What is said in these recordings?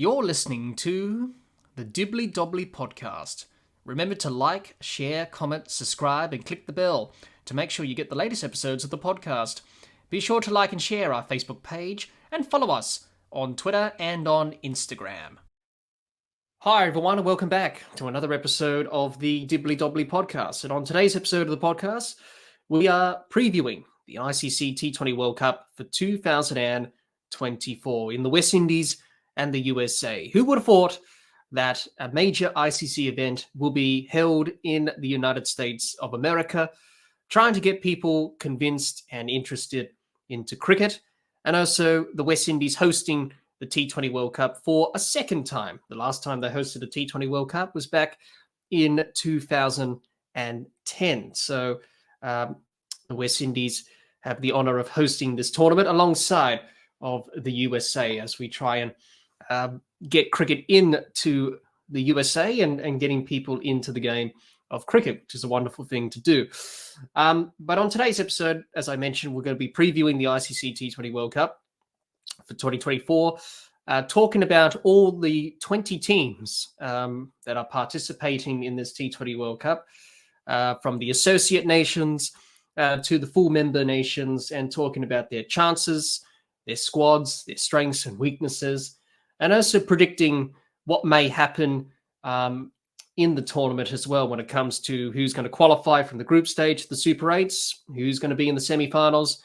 You're listening to the Dibbly Dobbly Podcast. Remember to like, share, comment, subscribe, and click the bell to make sure you get the latest episodes of the podcast. Be sure to like and share our Facebook page and follow us on Twitter and on Instagram. Hi everyone and welcome back to another episode of the Dibbly Dobbly Podcast. And on today's episode of the podcast, we are previewing the ICC T20 World Cup for 2024 in the West Indies and the USA. Who would have thought that a major ICC event will be held in the United States of America, trying to get people convinced and interested into cricket, and also the West Indies hosting the T20 World Cup for a second time. The last time they hosted a T20 World Cup was back in 2010. So the West Indies have the honor of hosting this tournament alongside of the USA as we try and get cricket into the USA and getting people into the game of cricket, which is a wonderful thing to do. But on today's episode, as I mentioned, we're going to be previewing the ICC T20 World Cup for 2024, talking about all the 20 teams that are participating in this T20 World Cup, from the associate nations to the full member nations, and talking about their chances, their squads, their strengths and weaknesses, and also predicting what may happen in the tournament as well when it comes to who's going to qualify from the group stage to the Super 8s, who's going to be in the semi-finals,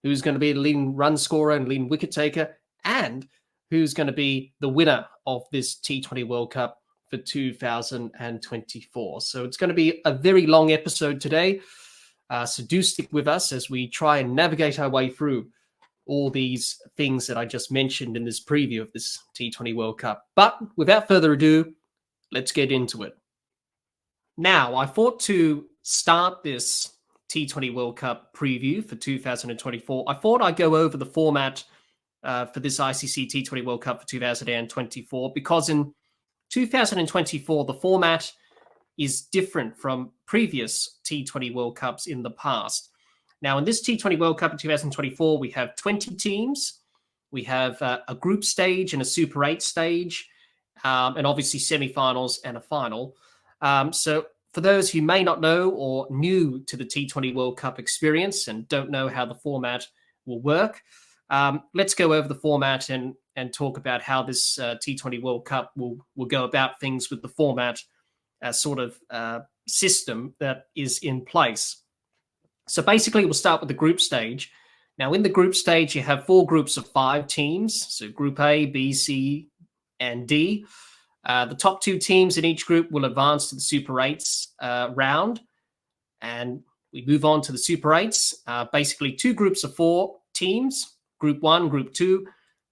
who's going to be the leading run scorer and leading wicket taker, and who's going to be the winner of this T20 World Cup for 2024. So it's going to be a very long episode today. So do stick with us as we try and navigate our way through all these things that I just mentioned in this preview of this T20 World Cup. But without further ado, let's get into it. Now, I thought to start this T20 World Cup preview for 2024, I thought I'd go over the format for this ICC T20 World Cup for 2024, because in 2024, the format is different from previous T20 World Cups in the past. Now, in this T20 World Cup in 2024, we have 20 teams. We have a group stage and a Super 8 stage, and obviously semi-finals and a final. So for those who may not know or new to the T20 World Cup experience and don't know how the format will work, let's go over the format and talk about how this T20 World Cup will go about things with the format sort of system that is in place. So basically, we'll start with the group stage. Now, in the group stage, you have 4 groups of 5 teams. So Group A, B, C, and D. The top 2 teams in each group will advance to the Super 8s round. And we move on to the Super 8s. Basically, 2 groups of 4 teams, Group 1, Group 2.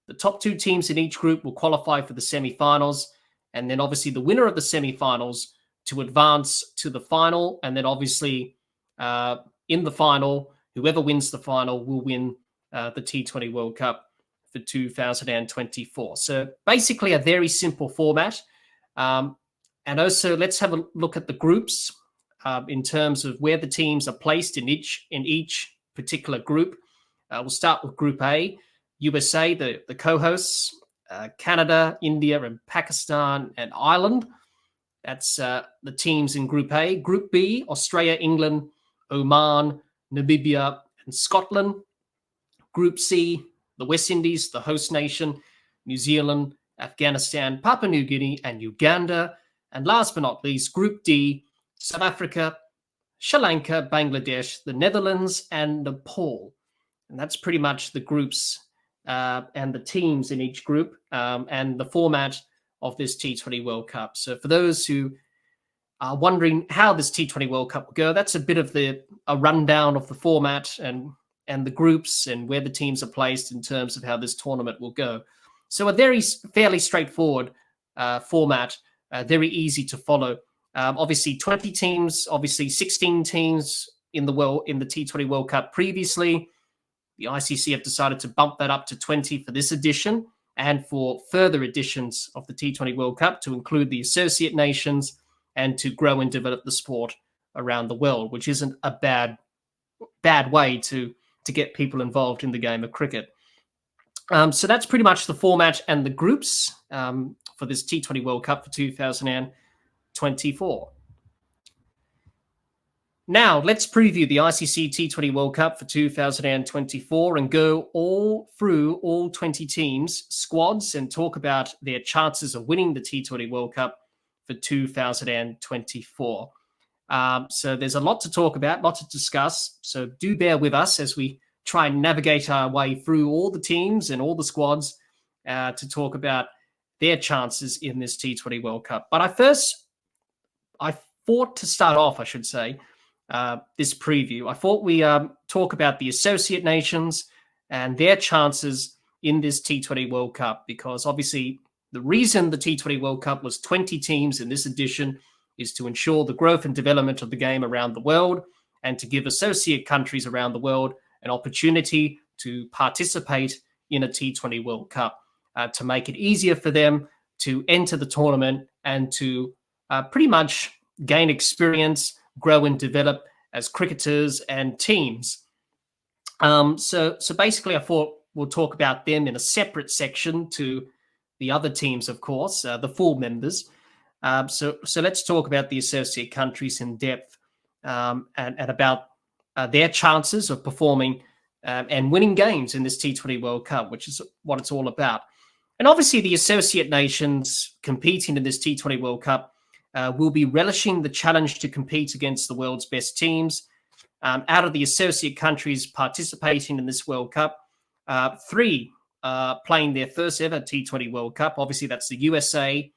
The top 2 teams in each group will qualify for the semi-finals. And then obviously the winner of the semi-finals to advance to the final. And then obviously in the final, whoever wins the final will win the T20 World Cup for 2024. So basically a very simple format. And also let's have a look at the groups in terms of where the teams are placed in each particular group. We'll start with Group A, USA, the co-hosts, Canada, India, and Pakistan, and Ireland. That's the teams in Group A. Group B, Australia, England, Oman, Namibia, and Scotland. Group C, the West Indies, the host nation, New Zealand, Afghanistan, Papua New Guinea, and Uganda. And last but not least, Group D, South Africa, Sri Lanka, Bangladesh, the Netherlands, and Nepal. And that's pretty much the groups and the teams in each group and the format of this T20 World Cup. So for those who are wondering how this T20 World Cup will go, that's a bit of a rundown of the format and the groups and where the teams are placed in terms of how this tournament will go. So a fairly straightforward format, very easy to follow. Obviously 20 teams, obviously 16 teams in the T20 World Cup previously. The ICC have decided to bump that up to 20 for this edition and for further editions of the T20 World Cup to include the associate nations and to grow and develop the sport around the world, which isn't a bad way to get people involved in the game of cricket. So that's pretty much the format and the groups. for this T20 World Cup for 2024. Now, let's preview the ICC T20 World Cup for 2024 and go all through all 20 teams' squads and talk about their chances of winning the T20 World Cup for 2024. So there's a lot to talk about, a lot to discuss. So do bear with us as we try and navigate our way through all the teams and all the squads to talk about their chances in this T20 World Cup. But I thought to start off, I should say, this preview, I thought we talk about the associate nations and their chances in this T20 World Cup, because obviously the reason the T20 World Cup was 20 teams in this edition is to ensure the growth and development of the game around the world and to give associate countries around the world an opportunity to participate in a T20 World Cup, to make it easier for them to enter the tournament and to pretty much gain experience, grow and develop as cricketers and teams. So basically, I thought we'll talk about them in a separate section to the other teams, of course, the full members. So let's talk about the associate countries in depth and about their chances of performing and winning games in this T20 World Cup, which is what it's all about. And obviously, the associate nations competing in this T20 World Cup will be relishing the challenge to compete against the world's best teams. Out of the associate countries participating in this World Cup, 3 playing their first ever T20 World Cup. Obviously, that's the USA,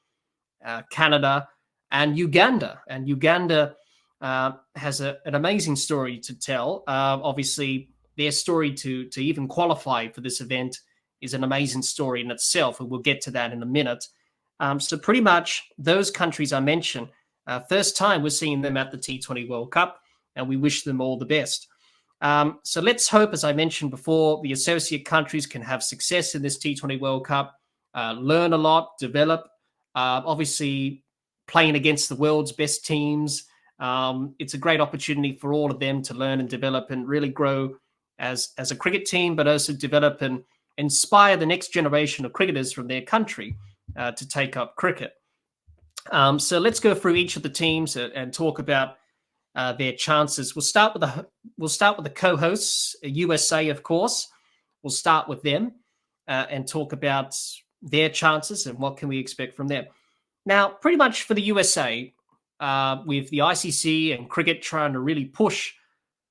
Canada, and Uganda. And Uganda has an amazing story to tell. Obviously, their story to even qualify for this event is an amazing story in itself, and we'll get to that in a minute. So pretty much those countries I mentioned, first time we're seeing them at the T20 World Cup, and we wish them all the best. So let's hope, as I mentioned before, the associate countries can have success in this T20 World Cup, learn a lot, develop, obviously playing against the world's best teams. It's a great opportunity for all of them to learn and develop and really grow as a cricket team, but also develop and inspire the next generation of cricketers from their country to take up cricket. So let's go through each of the teams and talk about their chances. We'll start with the co-hosts, USA, of course. We'll start with them and talk about their chances and what can we expect from them. Now, pretty much for the USA, with the ICC and cricket trying to really push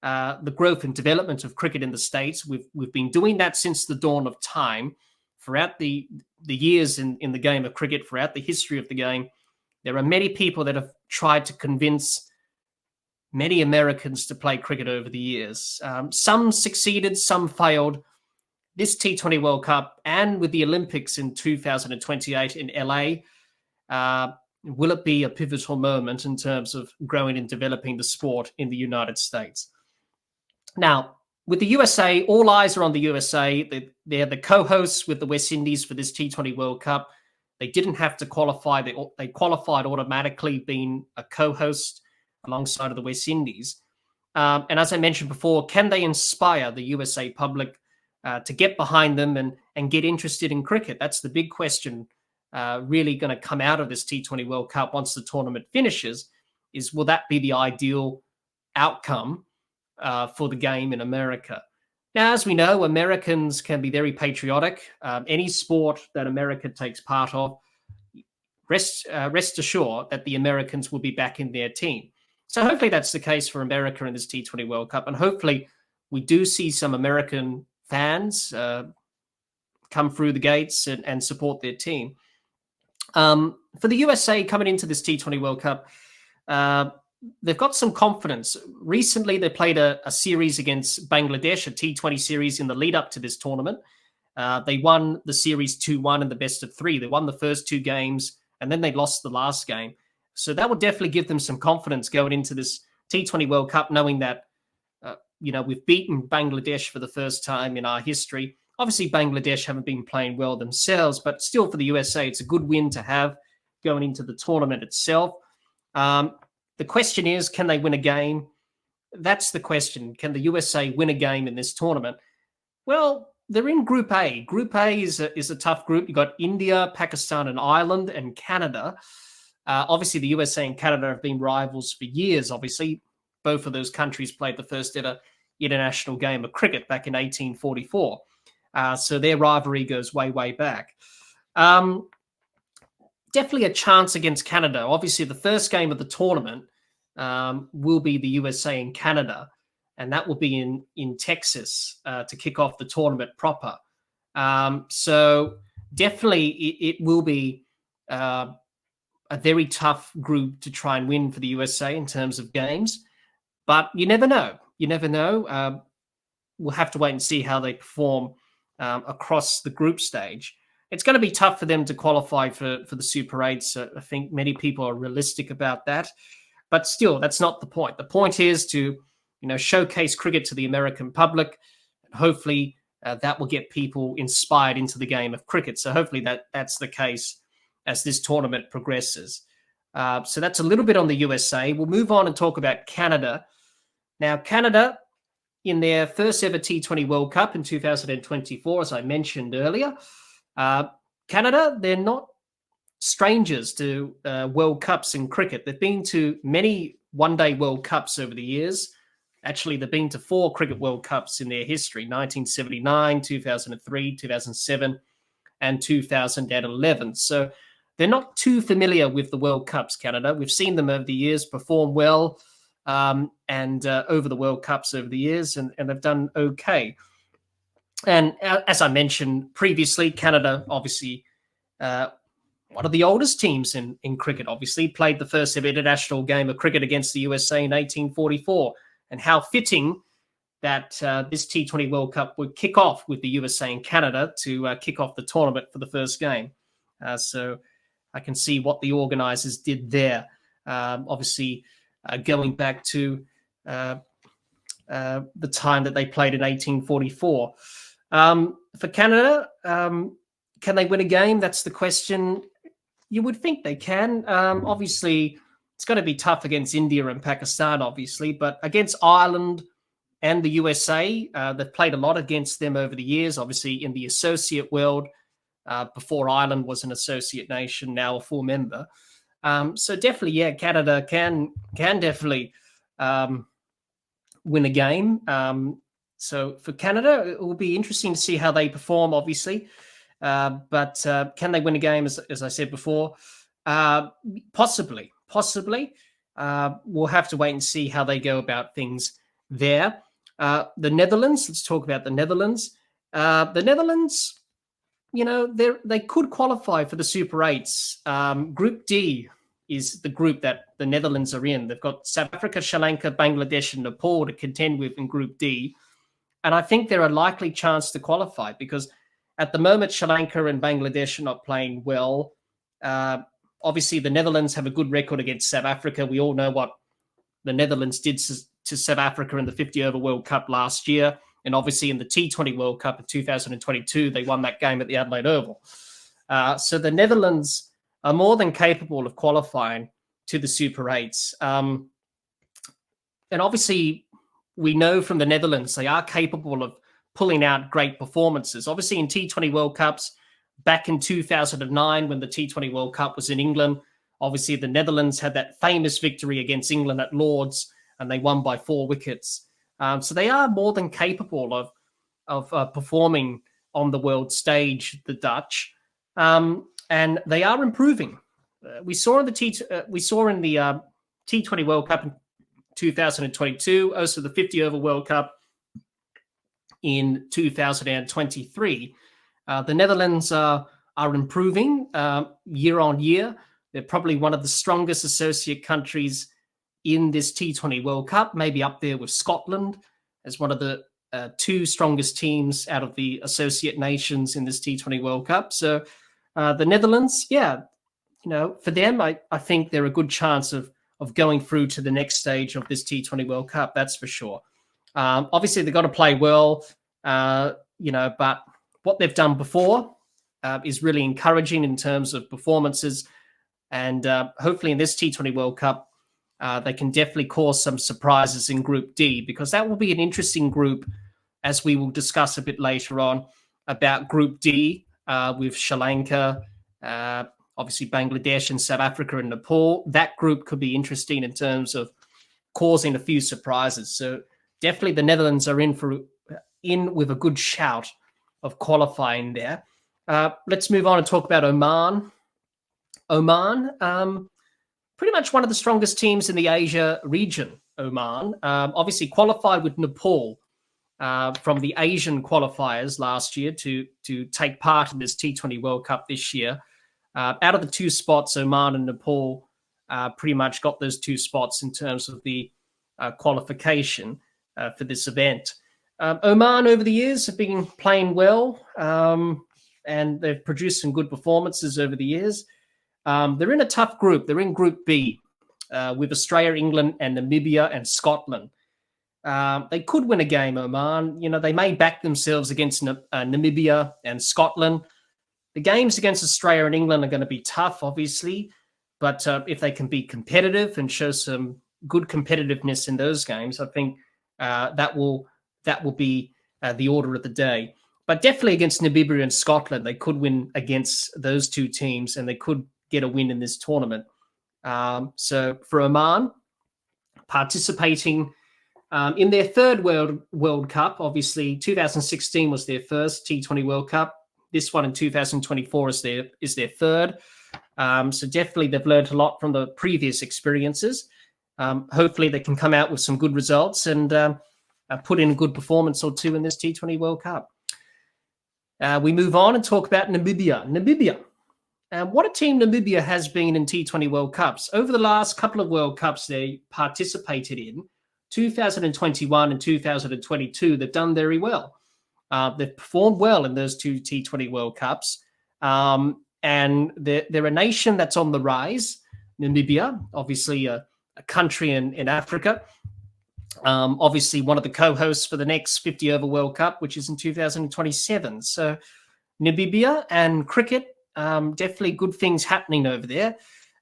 the growth and development of cricket in the States, we've been doing that since the dawn of time. Throughout the years in the game of cricket, throughout the history of the game, there are many people that have tried to convince many Americans to play cricket over the years. Some succeeded, some failed. This T20 World Cup and with the Olympics in 2028 in LA, will it be a pivotal moment in terms of growing and developing the sport in the United States? Now, with the USA, all eyes are on the USA. They're the co-hosts with the West Indies for this T20 World Cup. They didn't have to qualify. They qualified automatically, being a co-host alongside of the West Indies. And as I mentioned before, can they inspire the USA public to get behind them and get interested in cricket? That's the big question really going to come out of this T20 World Cup once the tournament finishes, is will that be the ideal outcome for the game in America? Now, as we know, Americans can be very patriotic. Any sport that America takes part of, rest assured that the Americans will be back in their team. So hopefully that's the case for America in this T20 World Cup. And hopefully we do see some American fans come through the gates and support their team. For the USA coming into this T20 World Cup, they've got some confidence. Recently, they played a series against Bangladesh, a T20 series in the lead up to this tournament. They won the series 2-1 in the best of 3. They won the first 2 games, and then they lost the last game. So that will definitely give them some confidence going into this T20 World Cup, knowing that, we've beaten Bangladesh for the first time in our history. Obviously, Bangladesh haven't been playing well themselves, but still for the USA, it's a good win to have going into the tournament itself. The question is, can they win a game? That's the question. Can the USA win a game in this tournament? Well, they're in Group A. Group A is a tough group. You've got India, Pakistan, and Ireland, and Canada. Obviously, the USA and Canada have been rivals for years, obviously. Both of those countries played the first ever international game of cricket back in 1844. So their rivalry goes way, way back. Definitely a chance against Canada. Obviously, the first game of the tournament will be the USA and Canada, and that will be in Texas to kick off the tournament proper. So definitely it will be a very tough group to try and win for the USA in terms of games. But you never know. You never know. We'll have to wait and see how they perform across the group stage. It's going to be tough for them to qualify for the Super 8s. I think many people are realistic about that. But still, that's not the point. The point is to showcase cricket to the American public. And hopefully that will get people inspired into the game of cricket. So hopefully that's the case as this tournament progresses. So that's a little bit on the USA. We'll move on and talk about Canada. Now, Canada, in their first ever T20 World Cup in 2024, as I mentioned earlier, Canada, they're not strangers to World Cups in cricket. They've been to many one-day World Cups over the years. Actually, they've been to 4 Cricket World Cups in their history, 1979, 2003, 2007, and 2011. So they're not too familiar with the World Cups, Canada. We've seen them over the years perform well and over the World Cups over the years, and they've done okay. And as I mentioned previously, Canada, obviously, one of the oldest teams in cricket, obviously, played the first ever international game of cricket against the USA in 1844. And how fitting that this T20 World Cup would kick off with the USA and Canada to kick off the tournament for the first game. So I can see what the organisers did there. Obviously, going back to the time that they played in 1844. For Canada, can they win a game? That's the question. You would think they can. Obviously, it's going to be tough against India and Pakistan, obviously, but against Ireland and the USA, they've played a lot against them over the years, obviously in the associate world, before Ireland was an associate nation, now a full member. So definitely, yeah, Canada can definitely win a game. So for Canada, it will be interesting to see how they perform, obviously. But can they win a game, as I said before? Possibly. We'll have to wait and see how they go about things there. The Netherlands, let's talk about the Netherlands. The Netherlands, they could qualify for the Super 8s. Group D is the group that the Netherlands are in. They've got South Africa, Sri Lanka, Bangladesh, and Nepal to contend with in Group D. And I think they're a likely chance to qualify because at the moment, Sri Lanka and Bangladesh are not playing well. Obviously, the Netherlands have a good record against South Africa. We all know what the Netherlands did to South Africa in the 50-over World Cup last year. And obviously in the T20 World Cup in 2022, they won that game at the Adelaide Oval. So the Netherlands are more than capable of qualifying to the Super 8s. And obviously, we know from the Netherlands, they are capable of pulling out great performances. Obviously, in T20 World Cups, back in 2009, when the T20 World Cup was in England, obviously the Netherlands had that famous victory against England at Lord's, and they won by 4 wickets. So they are more than capable of performing on the world stage, the Dutch, and they are improving. We saw in the T20 World Cup in 2022, also the 50-over World Cup in 2023. The Netherlands are improving year on year. They're probably one of the strongest associate countries in this T20 World Cup, maybe up there with Scotland as one of the 2 strongest teams out of the associate nations in this T20 World Cup. So the Netherlands, for them, I think they're a good chance of going through to the next stage of this T20 World Cup, that's for sure. Obviously, they've got to play well, but what they've done before is really encouraging in terms of performances. And hopefully in this T20 World Cup, they can definitely cause some surprises in Group D, because that will be an interesting group, as we will discuss a bit later on. about Group D with Sri Lanka, obviously Bangladesh and South Africa and Nepal. That group could be interesting in terms of causing a few surprises. So definitely the Netherlands are in with a good shout of qualifying there. Let's move on and talk about Oman. Oman, pretty much one of the strongest teams in the Asia region, Oman. Obviously qualified with Nepal from the Asian qualifiers last year to take part in this T20 World Cup this year. Out of the two spots, Oman and Nepal pretty much got those two spots in terms of the qualification for this event. Oman over the years have been playing well, and they've produced some good performances over the years. They're in a tough group. They're in Group B with Australia, England, and Namibia and Scotland. They could win a game, Oman. They may back themselves against Namibia and Scotland. The games against Australia and England are going to be tough, obviously, but if they can be competitive and show some good competitiveness in those games, I think that will be the order of the day. But definitely against Namibia and Scotland, they could win against those two teams, and they could get a win in this tournament. So for Oman, participating in their third World Cup, obviously 2016 was their first T20 World Cup. This one in 2024 is their third. So definitely they've learned a lot from the previous experiences. Hopefully they can come out with some good results and put in a good performance or two in this T20 World Cup. We move on and talk about Namibia. What a team Namibia has been in T20 World Cups. Over the last couple of World Cups they participated in, 2021 and 2022, they've done very well. They've performed well in those two T20 World Cups. And they're a nation that's on the rise, Namibia, obviously a country in Africa. Obviously one of the co-hosts for the next 50-over World Cup, which is in 2027. So Namibia and cricket, definitely good things happening over there.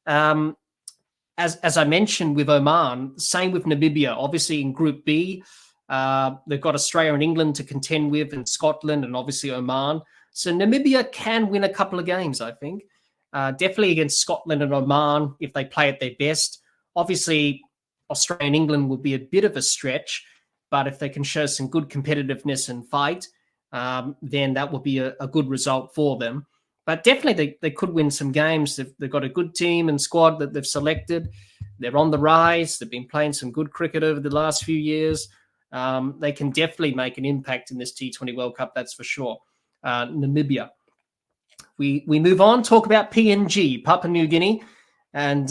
As I mentioned with Oman, same with Namibia. Obviously in Group B, they've got Australia and England to contend with, and Scotland, and obviously Oman. So Namibia can win a couple of games, I think. Definitely against Scotland and Oman if they play at their best. Obviously, Australia and England will be a bit of a stretch, but if they can show some good competitiveness and fight, then that will be a good result for them. But definitely they could win some games. They've got a good team and squad that they've selected. They're on the rise. They've been playing some good cricket over the last few years. They can definitely make an impact in this T20 World Cup, that's for sure. Namibia. We move on, talk about PNG, Papua New Guinea, and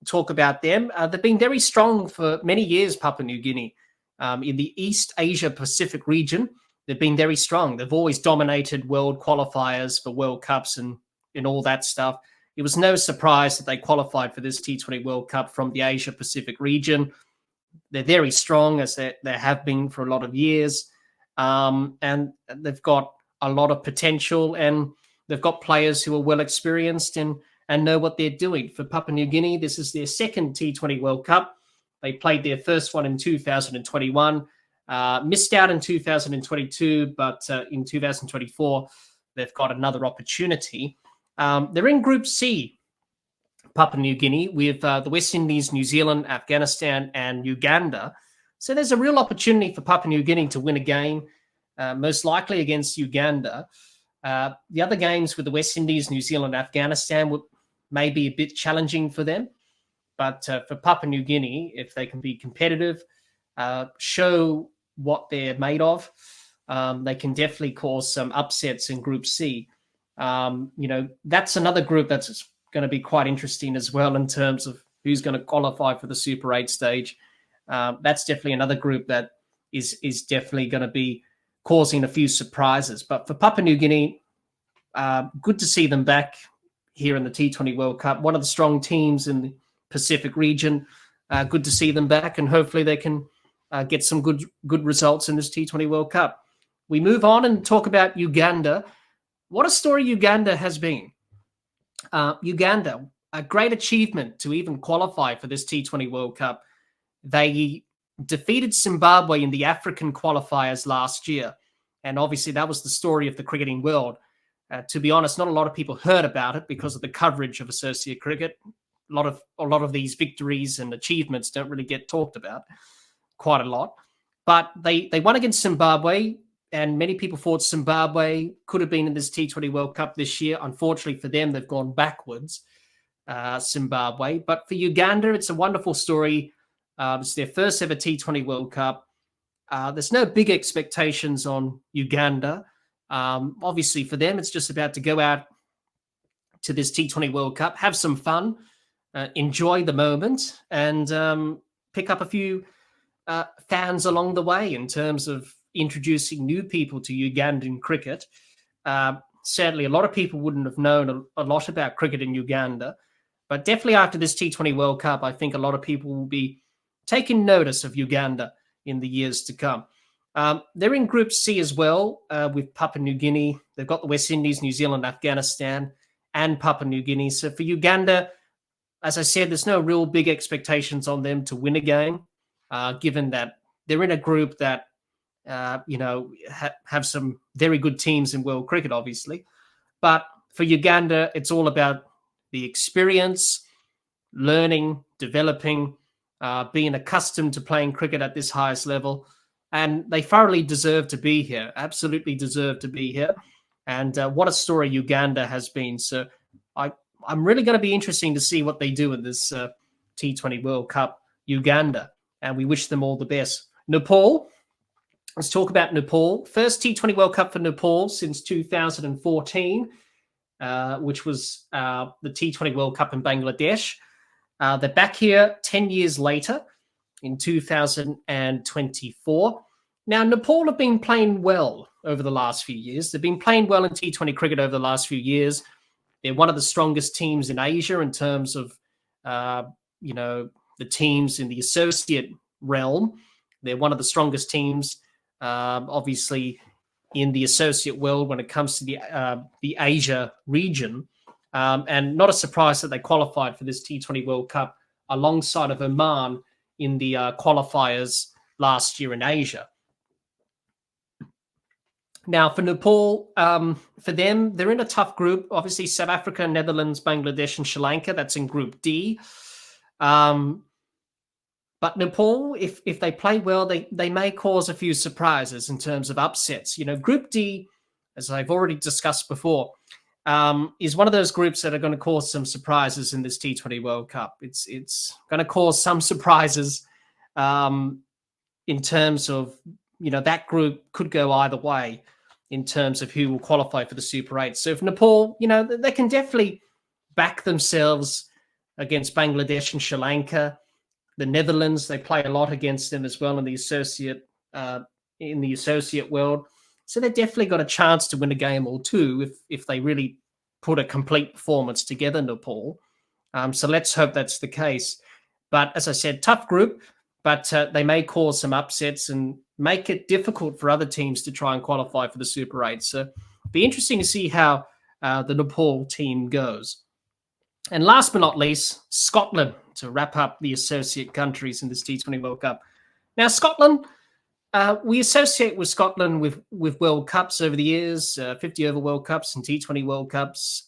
talk about them. They've been very strong for many years, Papua New Guinea. In the East Asia Pacific region, they've been very strong. They've always dominated world qualifiers for World Cups and all that stuff. It was no surprise that they qualified for this T20 World Cup from the Asia Pacific region. They're very strong, as they have been for a lot of years. And they've got a lot of potential, and they've got players who are well experienced and know what they're doing. For Papua New Guinea, this is their second T20 World Cup. They played their first one in 2021, missed out in 2022, but in 2024, they've got another opportunity. They're in Group C, Papua New Guinea, with the West Indies, New Zealand, Afghanistan, and Uganda. So there's a real opportunity for Papua New Guinea to win a game, most likely against Uganda. The other games with the West Indies, New Zealand, Afghanistan may be a bit challenging for them. But for Papua New Guinea, if they can be competitive, show what they're made of, they can definitely cause some upsets in Group C. That's another group that's going to be quite interesting as well in terms of who's going to qualify for the Super 8 stage. That's definitely another group that is definitely going to be causing a few surprises. But for Papua New Guinea, good to see them back here in the T20 World Cup. One of the strong teams in the Pacific region. Good to see them back, and hopefully they can get some good results in this T20 World Cup. We move on and talk about Uganda. What a story Uganda has been. Uganda, a great achievement to even qualify for this T20 World Cup. They defeated Zimbabwe in the African qualifiers last year. And obviously that was the story of the cricketing world. To be honest, not a lot of people heard about it because of the coverage of associate cricket. A lot of these victories and achievements don't really get talked about quite a lot. But they won against Zimbabwe, and many people thought Zimbabwe could have been in this T20 World Cup this year. Unfortunately for them, they've gone backwards, Zimbabwe. But for Uganda, it's a wonderful story. It's their first ever T20 World Cup. There's no big expectations on Uganda. Obviously, for them, it's just about to go out to this T20 World Cup, have some fun, enjoy the moment, and pick up a few fans along the way in terms of introducing new people to Ugandan cricket. Sadly, a lot of people wouldn't have known a lot about cricket in Uganda, but definitely after this T20 World Cup, I think a lot of people will be taking notice of Uganda in the years to come. They're in Group C as well, with Papua New Guinea. They've got the West Indies, New Zealand, Afghanistan, and Papua New Guinea. So for Uganda, as I said, there's no real big expectations on them to win a game, given that they're in a group that, have some very good teams in world cricket, obviously. But for Uganda, it's all about the experience, learning, developing, being accustomed to playing cricket at this highest level. And they thoroughly deserve to be here, absolutely deserve to be here. And what a story Uganda has been. So I'm really going to be interesting to see what they do in this T20 World Cup, Uganda. And we wish them all the best. Nepal, let's talk about Nepal. First T20 World Cup for Nepal since 2014, which was the T20 World Cup in Bangladesh. They're back here 10 years later in 2024. Now, Nepal have been playing well over the last few years. They've been playing well in T20 cricket over the last few years. They're one of the strongest teams in Asia in terms of, the teams in the associate realm. They're one of the strongest teams, obviously, in the associate world when it comes to the Asia region. And not a surprise that they qualified for this T20 World Cup alongside of Oman in the qualifiers last year in Asia. Now, for Nepal, for them, they're in a tough group. Obviously, South Africa, Netherlands, Bangladesh, and Sri Lanka. That's in Group D. But Nepal, if they play well, they may cause a few surprises in terms of upsets. Group D, as I've already discussed before, is one of those groups that are going to cause some surprises in this T20 World Cup. It's going to cause some surprises in terms of, that group could go either way in terms of who will qualify for the Super 8. So if Nepal, they can definitely back themselves against Bangladesh and Sri Lanka. The Netherlands, they play a lot against them as well in the associate world. So they've definitely got a chance to win a game or two if they really put a complete performance together, Nepal. So let's hope that's the case. But as I said, tough group, but they may cause some upsets and make it difficult for other teams to try and qualify for the Super 8. So it'll be interesting to see how the Nepal team goes. And last but not least, Scotland, to wrap up the associate countries in this T20 World Cup. Now, Scotland, we associate with Scotland with World Cups over the years, 50-over World Cups and T20 World Cups.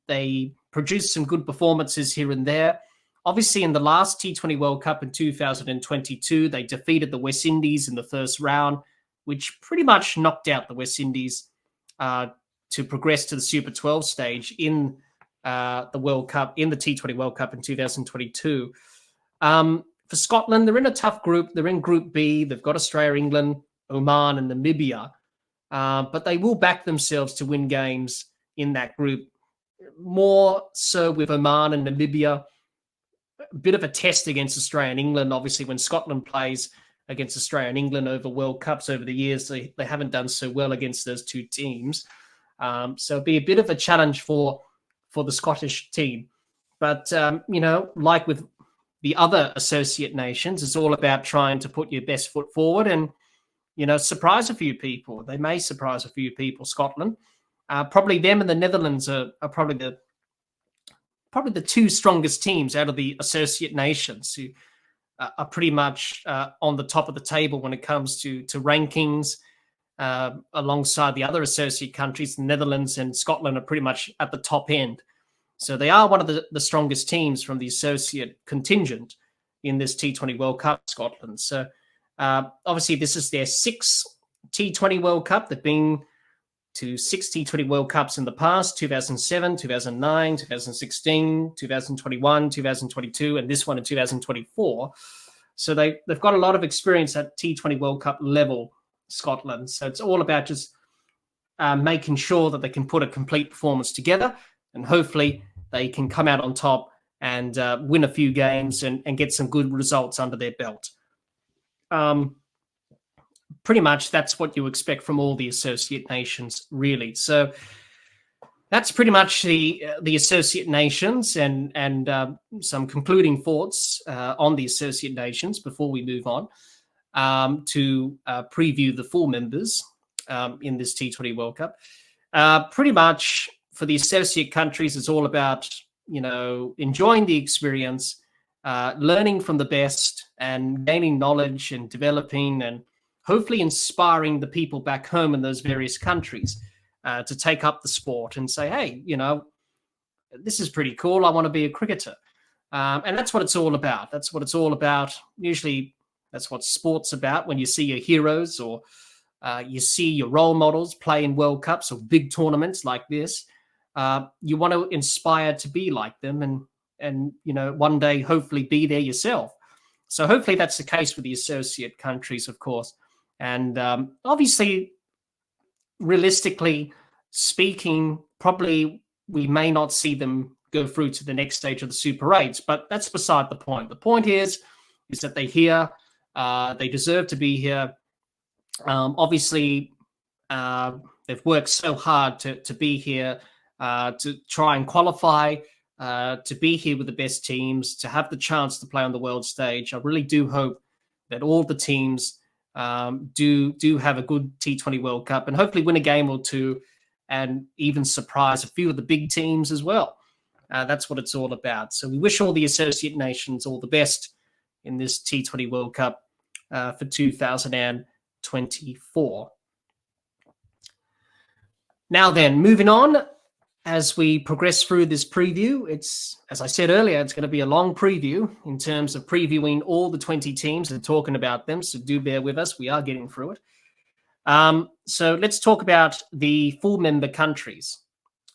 They produced some good performances here and there. Obviously, in the last T20 World Cup in 2022, they defeated the West Indies in the first round, which pretty much knocked out the West Indies to progress to the Super 12 stage in the World Cup, in the T20 World Cup in 2022. For Scotland, they're in a tough group. They're in Group B. They've got Australia, England, Oman, and Namibia. But they will back themselves to win games in that group. More so with Oman and Namibia. A bit of a test against Australia and England. Obviously, when Scotland plays against Australia and England over World Cups over the years, they haven't done so well against those two teams. So it'll be a bit of a challenge for the Scottish team. But, like with the other associate nations, it's all about trying to put your best foot forward and, surprise a few people. They may surprise a few people, Scotland. Probably them and the Netherlands are probably the two strongest teams out of the associate nations who are pretty much on the top of the table when it comes to rankings alongside the other associate countries. The Netherlands and Scotland are pretty much at the top end. So they are one of the strongest teams from the associate contingent in this T20 World Cup, Scotland. So obviously this is their sixth T20 World Cup. They've been to 6 T20 World Cups in the past: 2007, 2009, 2016, 2021, 2022, and this one in 2024. So they've got a lot of experience at T20 World Cup level, Scotland. So it's all about just making sure that they can put a complete performance together, and hopefully they can come out on top and win a few games and get some good results under their belt. Pretty much that's what you expect from all the associate nations, really. So that's pretty much the associate nations, and some concluding thoughts on the associate nations before we move on to preview the full members in this T20 World Cup. Pretty much for the associate countries, it's all about, enjoying the experience, learning from the best, and gaining knowledge and developing and hopefully inspiring the people back home in those various countries to take up the sport and say, hey, this is pretty cool. I want to be a cricketer. And that's what it's all about. That's what it's all about. Usually that's what sport's about. When you see your heroes or you see your role models play in World Cups or big tournaments like this, you want to inspire to be like them and one day hopefully be there yourself. So hopefully that's the case with the associate countries, of course. And obviously, realistically speaking, probably we may not see them go through to the next stage of the Super 8s, but that's beside the point. The point is that they're here. They deserve to be here. Obviously, they've worked so hard to be here, to try and qualify, to be here with the best teams, to have the chance to play on the world stage. I really do hope that all the teams do have a good T20 World Cup and hopefully win a game or two and even surprise a few of the big teams as well. That's what it's all about. So we wish all the associate nations all the best in this T20 World Cup for 2024. Now then, moving on, as we progress through this preview, as I said earlier, it's going to be a long preview in terms of previewing all the 20 teams and talking about them. So do bear with us. We are getting through it. So let's talk about the full member countries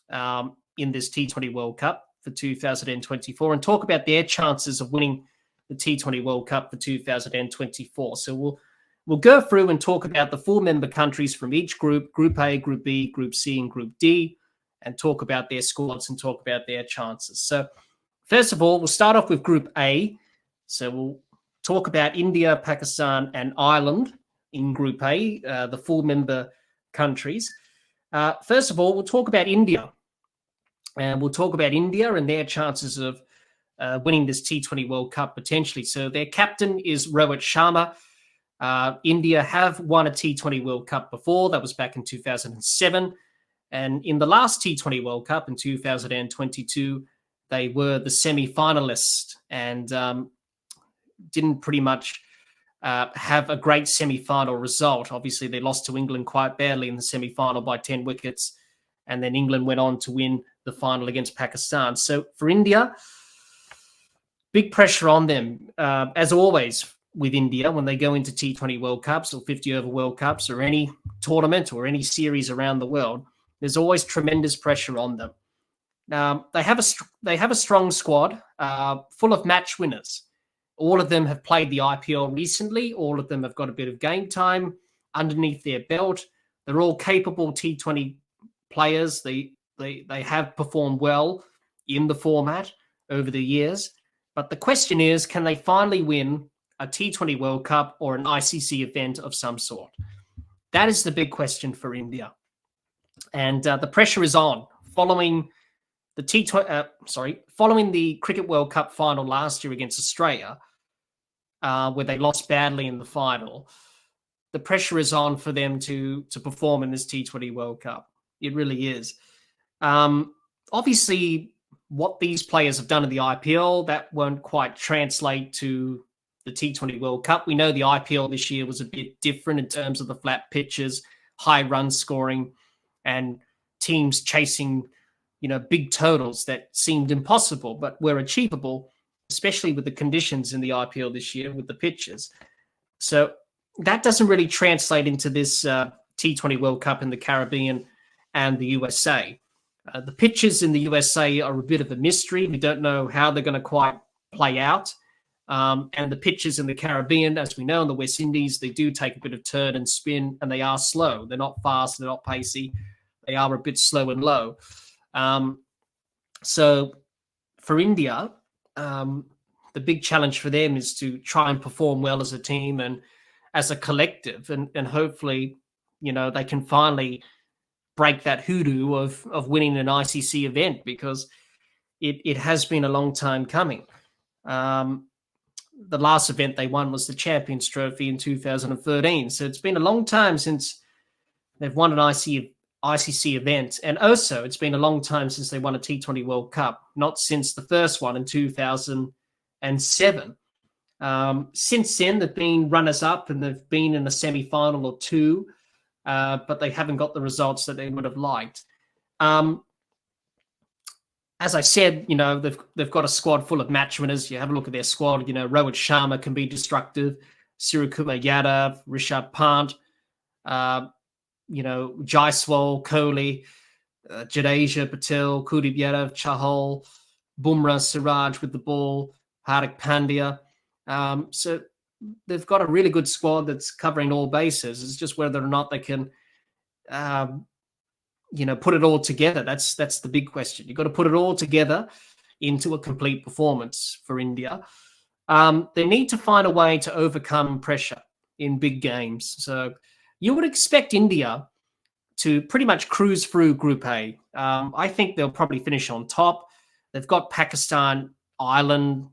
in this T20 World Cup for 2024 and talk about their chances of winning the T20 World Cup for 2024. So we'll go through and talk about the full member countries from each group, Group A, Group B, Group C, and Group D, and talk about their squads and talk about their chances. So first of all, we'll start off with Group A. So we'll talk about India, Pakistan, and Ireland in Group A, the full member countries. First of all, we'll talk about India. And we'll talk about India and their chances of winning this T20 World Cup potentially. So their captain is Rohit Sharma. India have won a T20 World Cup before. That was back in 2007. And in the last T20 World Cup in 2022, they were the semi-finalists and didn't pretty much have a great semi-final result. Obviously, they lost to England quite badly in the semi-final by 10 wickets. And then England went on to win the final against Pakistan. So for India, big pressure on them, as always with India when they go into T20 World Cups or 50-over World Cups or any tournament or any series around the world. There's always tremendous pressure on them. They have a strong squad full of match winners. All of them have played the IPL recently. All of them have got a bit of game time underneath their belt. They're all capable T20 players. They have performed well in the format over the years. But the question is, can they finally win a T20 World Cup or an ICC event of some sort? That is the big question for India. And the pressure is on following following the Cricket World Cup final last year against Australia, where they lost badly in the final. The pressure is on for them to perform in this T20 World Cup. It really is. Obviously, what these players have done in the IPL, that won't quite translate to the T20 World Cup. We know the IPL this year was a bit different in terms of the flat pitches, high run scoring and teams chasing, big totals that seemed impossible but were achievable, especially with the conditions in the IPL this year with the pitches. So that doesn't really translate into this T20 World Cup in the Caribbean and the USA. The pitches in the USA are a bit of a mystery. We don't know how they're going to quite play out. And the pitches in the Caribbean, as we know, in the West Indies, they do take a bit of turn and spin, and they are slow. They're not fast, they're not pacey. They are a bit slow and low. So for India, the big challenge for them is to try and perform well as a team and as a collective, and hopefully, they can finally break that hoodoo of winning an ICC event, because it has been a long time coming. The last event they won was the Champions Trophy in 2013. So it's been a long time since they've won an ICC event. And also, it's been a long time since they won a T20 World Cup, not since the first one in 2007. Since then, they've been runners-up and they've been in a semi-final or two, but they haven't got the results that they would have liked. As I said, they've got a squad full of match winners. You have a look at their squad. Rohit Sharma can be destructive. Suryakumar Yadav, Rishabh Pant, Jaiswal, Kohli, Jadeja, Patel, Kuldeep Yadav, Chahal, Bumrah, Siraj with the ball, Hardik Pandya. So they've got a really good squad that's covering all bases. It's just whether or not they can put it all together. That's the big question. You've got to put it all together into a complete performance for India. They need to find a way to overcome pressure in big games. So you would expect India to pretty much cruise through Group A. I think they'll probably finish on top. They've got Pakistan, Ireland,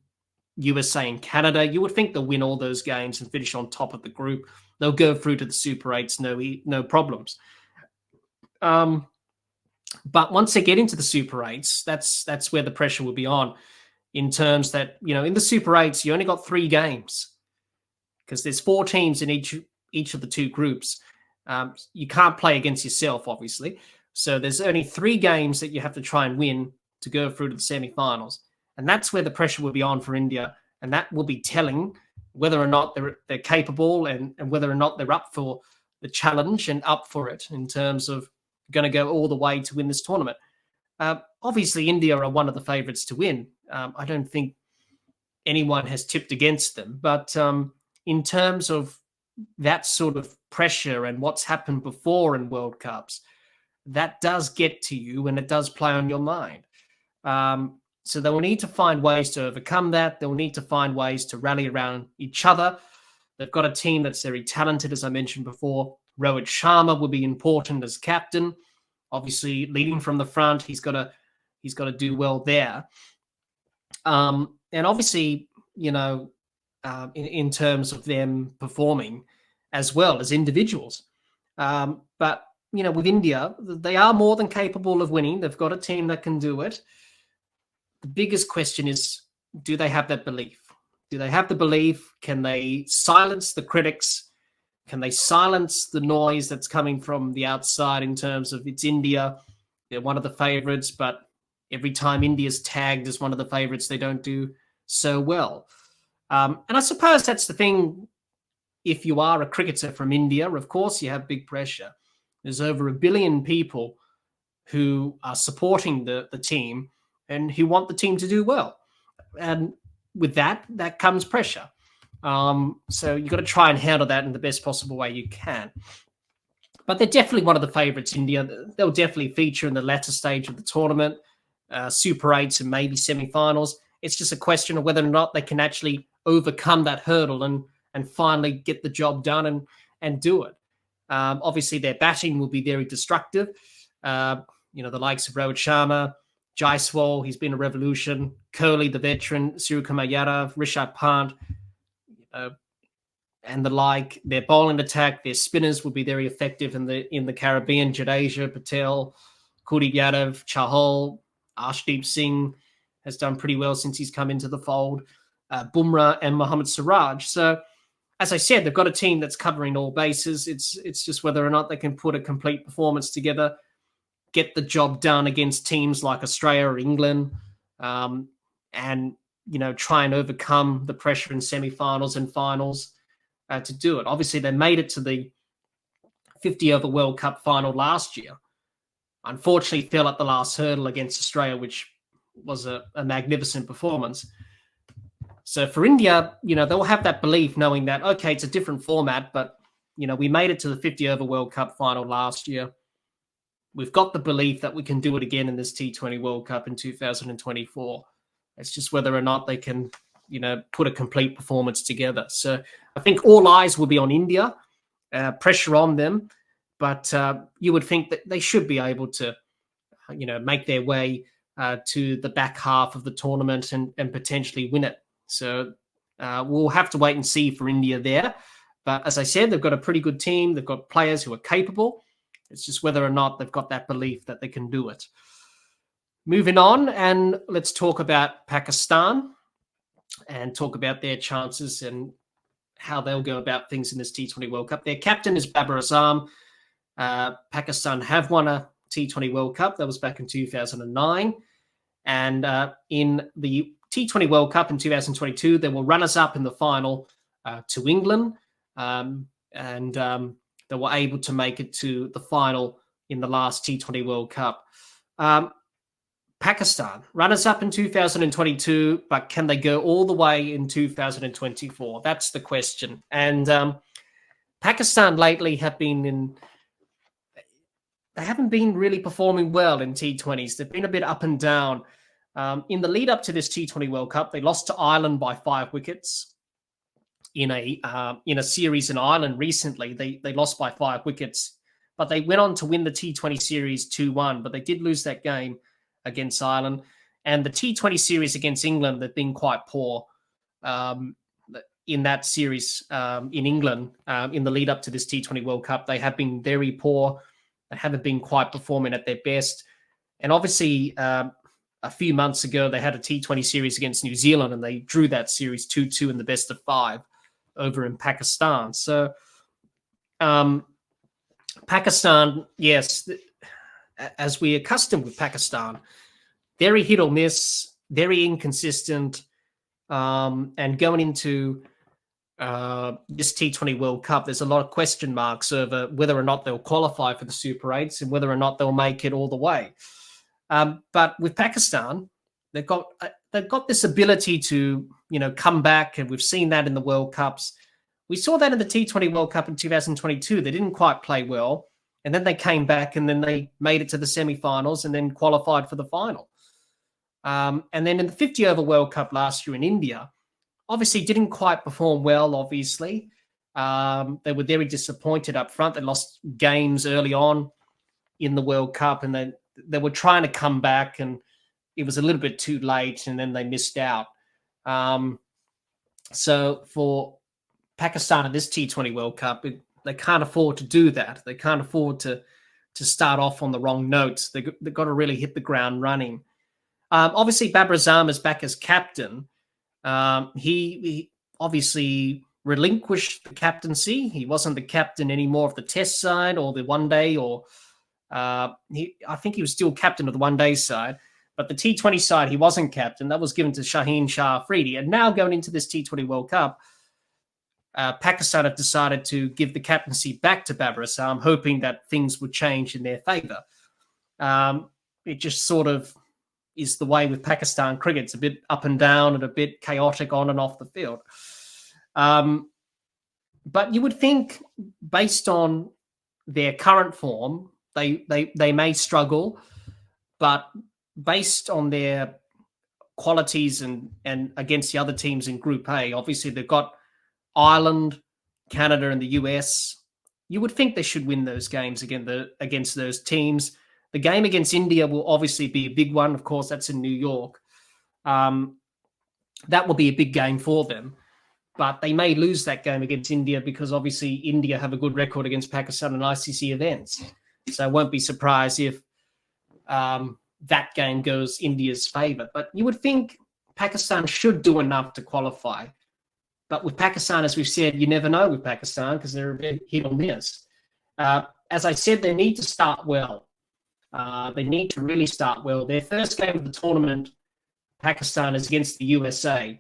USA and Canada. You would think they'll win all those games and finish on top of the group. They'll go through to the Super 8s, no problems. But once they get into the Super 8s, that's where the pressure will be on, in terms that, in the Super 8s, you only got 3 games because there's 4 teams in each of the 2 groups. You can't play against yourself, obviously. So there's only 3 games that you have to try and win to go through to the semi-finals. And that's where the pressure will be on for India. And that will be telling whether or not they're capable and whether or not they're up for the challenge and up for it in terms of going to go all the way to win this tournament. Obviously, India are one of the favourites to win. I don't think anyone has tipped against them. But in terms of that sort of pressure and what's happened before in World Cups, that does get to you and it does play on your mind. So they will need to find ways to overcome that. They'll need to find ways to rally around each other. They've got a team that's very talented, as I mentioned before. Rohit Sharma will be important as captain. Obviously, leading from the front, he's got to do well there. And obviously, in terms of them performing as well as individuals. But with India, they are more than capable of winning. They've got a team that can do it. The biggest question is, do they have that belief? Do they have the belief? Can they silence the critics? Can they silence the noise that's coming from the outside in terms of it's India? They're one of the favourites, but every time India's tagged as one of the favourites, they don't do so well. And I suppose that's the thing. If you are a cricketer from India, of course, you have big pressure. There's over 1 billion people who are supporting the team and who want the team to do well. And with that comes pressure. So you've got to try and handle that in the best possible way you can. But they're definitely one of the favourites, India. They'll definitely feature in the latter stage of the tournament, Super 8s and maybe semi-finals. It's just a question of whether or not they can actually overcome that hurdle and finally get the job done and do it. Obviously, their batting will be very destructive. The likes of Rohit Sharma, Jaiswal, he's been a revolution. Kohli, the veteran, Suryakumar Yadav, Rishabh Pant, and the like. Their bowling attack, their spinners will be very effective in the Caribbean. Jadeja, Patel, Kuldeep Yadav, Chahal, Arshdeep Singh has done pretty well since he's come into the fold. Bumrah and Mohammad Siraj. So as I said, they've got a team that's covering all bases. It's just whether or not they can put a complete performance together, get the job done against teams like Australia or England, and try and overcome the pressure in semi-finals and finals to do it. Obviously, they made it to the 50-over World Cup final last year. Unfortunately, fell at the last hurdle against Australia, which was a magnificent performance. So for India, they'll have that belief knowing that, okay, it's a different format, but, we made it to the 50-over World Cup final last year. We've got the belief that we can do it again in this T20 World Cup in 2024. It's just whether or not they can, put a complete performance together. So I think all eyes will be on India, pressure on them, but you would think that they should be able to, make their way to the back half of the tournament and potentially win it. So we'll have to wait and see for India there. But as I said, they've got a pretty good team. They've got players who are capable. It's just whether or not they've got that belief that they can do it. Moving on, and let's talk about Pakistan and talk about their chances and how they'll go about things in this T20 World Cup. Their captain is Babar Azam. Pakistan have won a T20 World Cup. That was back in 2009. And in the T20 World Cup in 2022, they were runners-up in the final to England. And they were able to make it to the final in the last T20 World Cup. Pakistan, runners-up in 2022, but can they go all the way in 2024? That's the question. And Pakistan lately they haven't been really performing well in T20s. They've been a bit up and down. In the lead up to this T20 World Cup, they lost to Ireland by 5 wickets. In a series in Ireland recently, they lost by 5 wickets, but they went on to win the T20 series 2-1, but they did lose that game against Ireland. And the T20 series against England, they've been quite poor in that series in England. In the lead up to this T20 World Cup, they have been very poor. They haven't been quite performing at their best. And obviously, a few months ago, they had a T20 series against New Zealand, and they drew that series 2-2 in the best of 5 over in Pakistan. So Pakistan, yes, as we're accustomed with Pakistan, very hit or miss, very inconsistent, and going into this T20 World Cup, there's a lot of question marks over whether or not they'll qualify for the Super 8s and whether or not they'll make it all the way. But with Pakistan, they've got this ability to, come back, and we've seen that in the World Cups. We saw that in the T20 World Cup in 2022. They didn't quite play well, and then they came back, and then they made it to the semi-finals and then qualified for the final. And then in the 50-over World Cup last year in India, obviously didn't quite perform well, obviously. They were very disappointed up front. They lost games early on in the World Cup, and they were trying to come back, and it was a little bit too late, and then they missed out. So for Pakistan in this T20 World Cup, they can't afford to do that. They can't afford to start off on the wrong notes. They've got to really hit the ground running. Obviously, Babar Azam is back as captain. He obviously relinquished the captaincy. He wasn't the captain anymore of the Test side or the One Day, or I think he was still captain of the One Day side. But the T20 side, he wasn't captain. That was given to Shaheen Shah Afridi. And now going into this T20 World Cup, Pakistan have decided to give the captaincy back to Babar Azam, hoping that things would change in their favour. It just sort of is the way with Pakistan cricket. It's a bit up and down and a bit chaotic on and off the field. But you would think, based on their current form, they may struggle, but based on their qualities and against the other teams in Group A, obviously they've got Ireland, Canada, and the US. You would think they should win those games against those teams. The game against India will obviously be a big one. Of course, that's in New York. That will be a big game for them. But they may lose that game against India because obviously India have a good record against Pakistan in ICC events. So I won't be surprised if that game goes India's favour. But you would think Pakistan should do enough to qualify But with Pakistan, as we've said, you never know with Pakistan because they're a bit hit or miss. As I said, they need to start well. They need to really start well. Their first game of the tournament, Pakistan, is against the USA.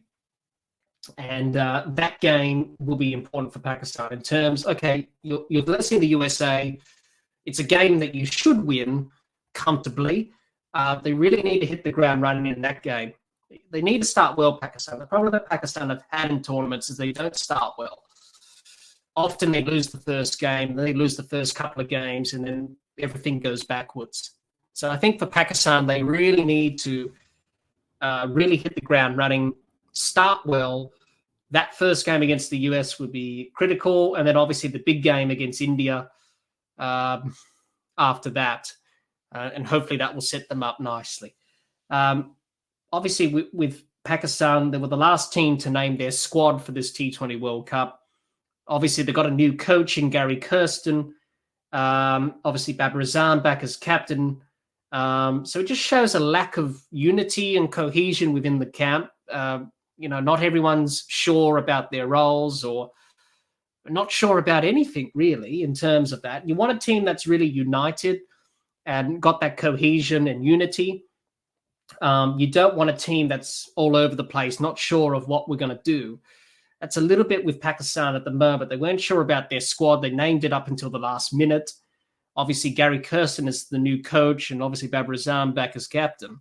And that game will be important for Pakistan in terms, okay, you're versing the USA. It's a game that you should win comfortably. They really need to hit the ground running in that game. They need to start well, Pakistan. The problem that Pakistan have had in tournaments is they don't start well. Often they lose the first game, they lose the first couple of games, and then everything goes backwards. So I think for Pakistan, they really need to really hit the ground running, start well. That first game against the US would be critical, and then obviously the big game against India after that, and hopefully that will set them up nicely. Obviously, with Pakistan, they were the last team to name their squad for this T20 World Cup. Obviously, they've got a new coach in Gary Kirsten. Obviously, Babar Azam back as captain. So it just shows a lack of unity and cohesion within the camp. Not everyone's sure about their roles or not sure about anything really in terms of that. You want a team that's really united and got that cohesion and unity. You don't want a team that's all over the place, not sure of what we're going to do. That's a little bit with Pakistan at the moment. They weren't sure about their squad. They named it up until the last minute. Obviously, Gary Kirsten is the new coach, and obviously Babar Azam back as captain.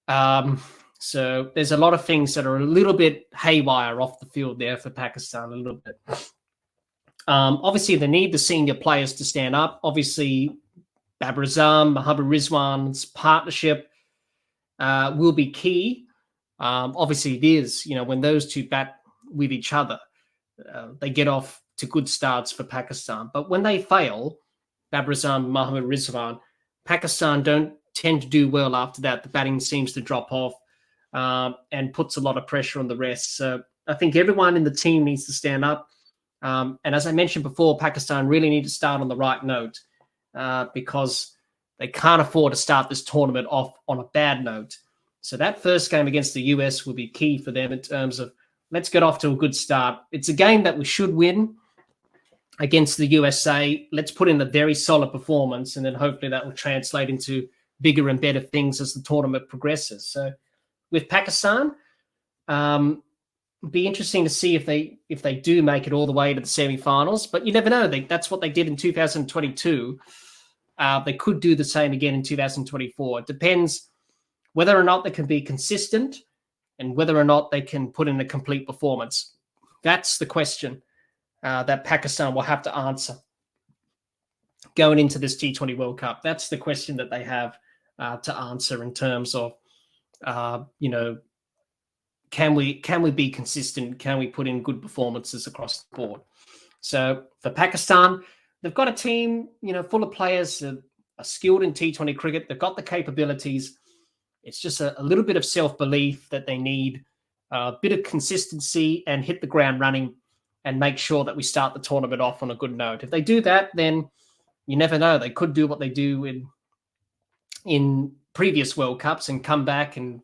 So there's a lot of things that are a little bit haywire off the field there for Pakistan, a little bit. Obviously, they need the senior players to stand up. Obviously, Babar Azam, Mohammad Rizwan's partnership will be key. Obviously, it is, when those two bat with each other, they get off to good starts for Pakistan. But when they fail, Babar Azam and Mohammad Rizwan, Pakistan don't tend to do well after that. The batting seems to drop off and puts a lot of pressure on the rest. So I think everyone in the team needs to stand up. And as I mentioned before, Pakistan really need to start on the right note because they can't afford to start this tournament off on a bad note. So that first game against the US will be key for them in terms of let's get off to a good start. It's a game that we should win against the USA. Let's put in a very solid performance, and then hopefully that will translate into bigger and better things as the tournament progresses. So with Pakistan, be interesting to see if they do make it all the way to the semi-finals. But you never know. That's what they did in 2022. They could do the same again in 2024. It depends whether or not they can be consistent and whether or not they can put in a complete performance. That's the question that Pakistan will have to answer going into this T20 World Cup. That's the question that they have to answer in terms of, can we be consistent? Can we put in good performances across the board? So for Pakistan, they've got a team, full of players that are skilled in T20 cricket. They've got the capabilities. It's just a little bit of self-belief that they need, a bit of consistency and hit the ground running and make sure that we start the tournament off on a good note. If they do that, then you never know. They could do what they do in previous World Cups and come back and,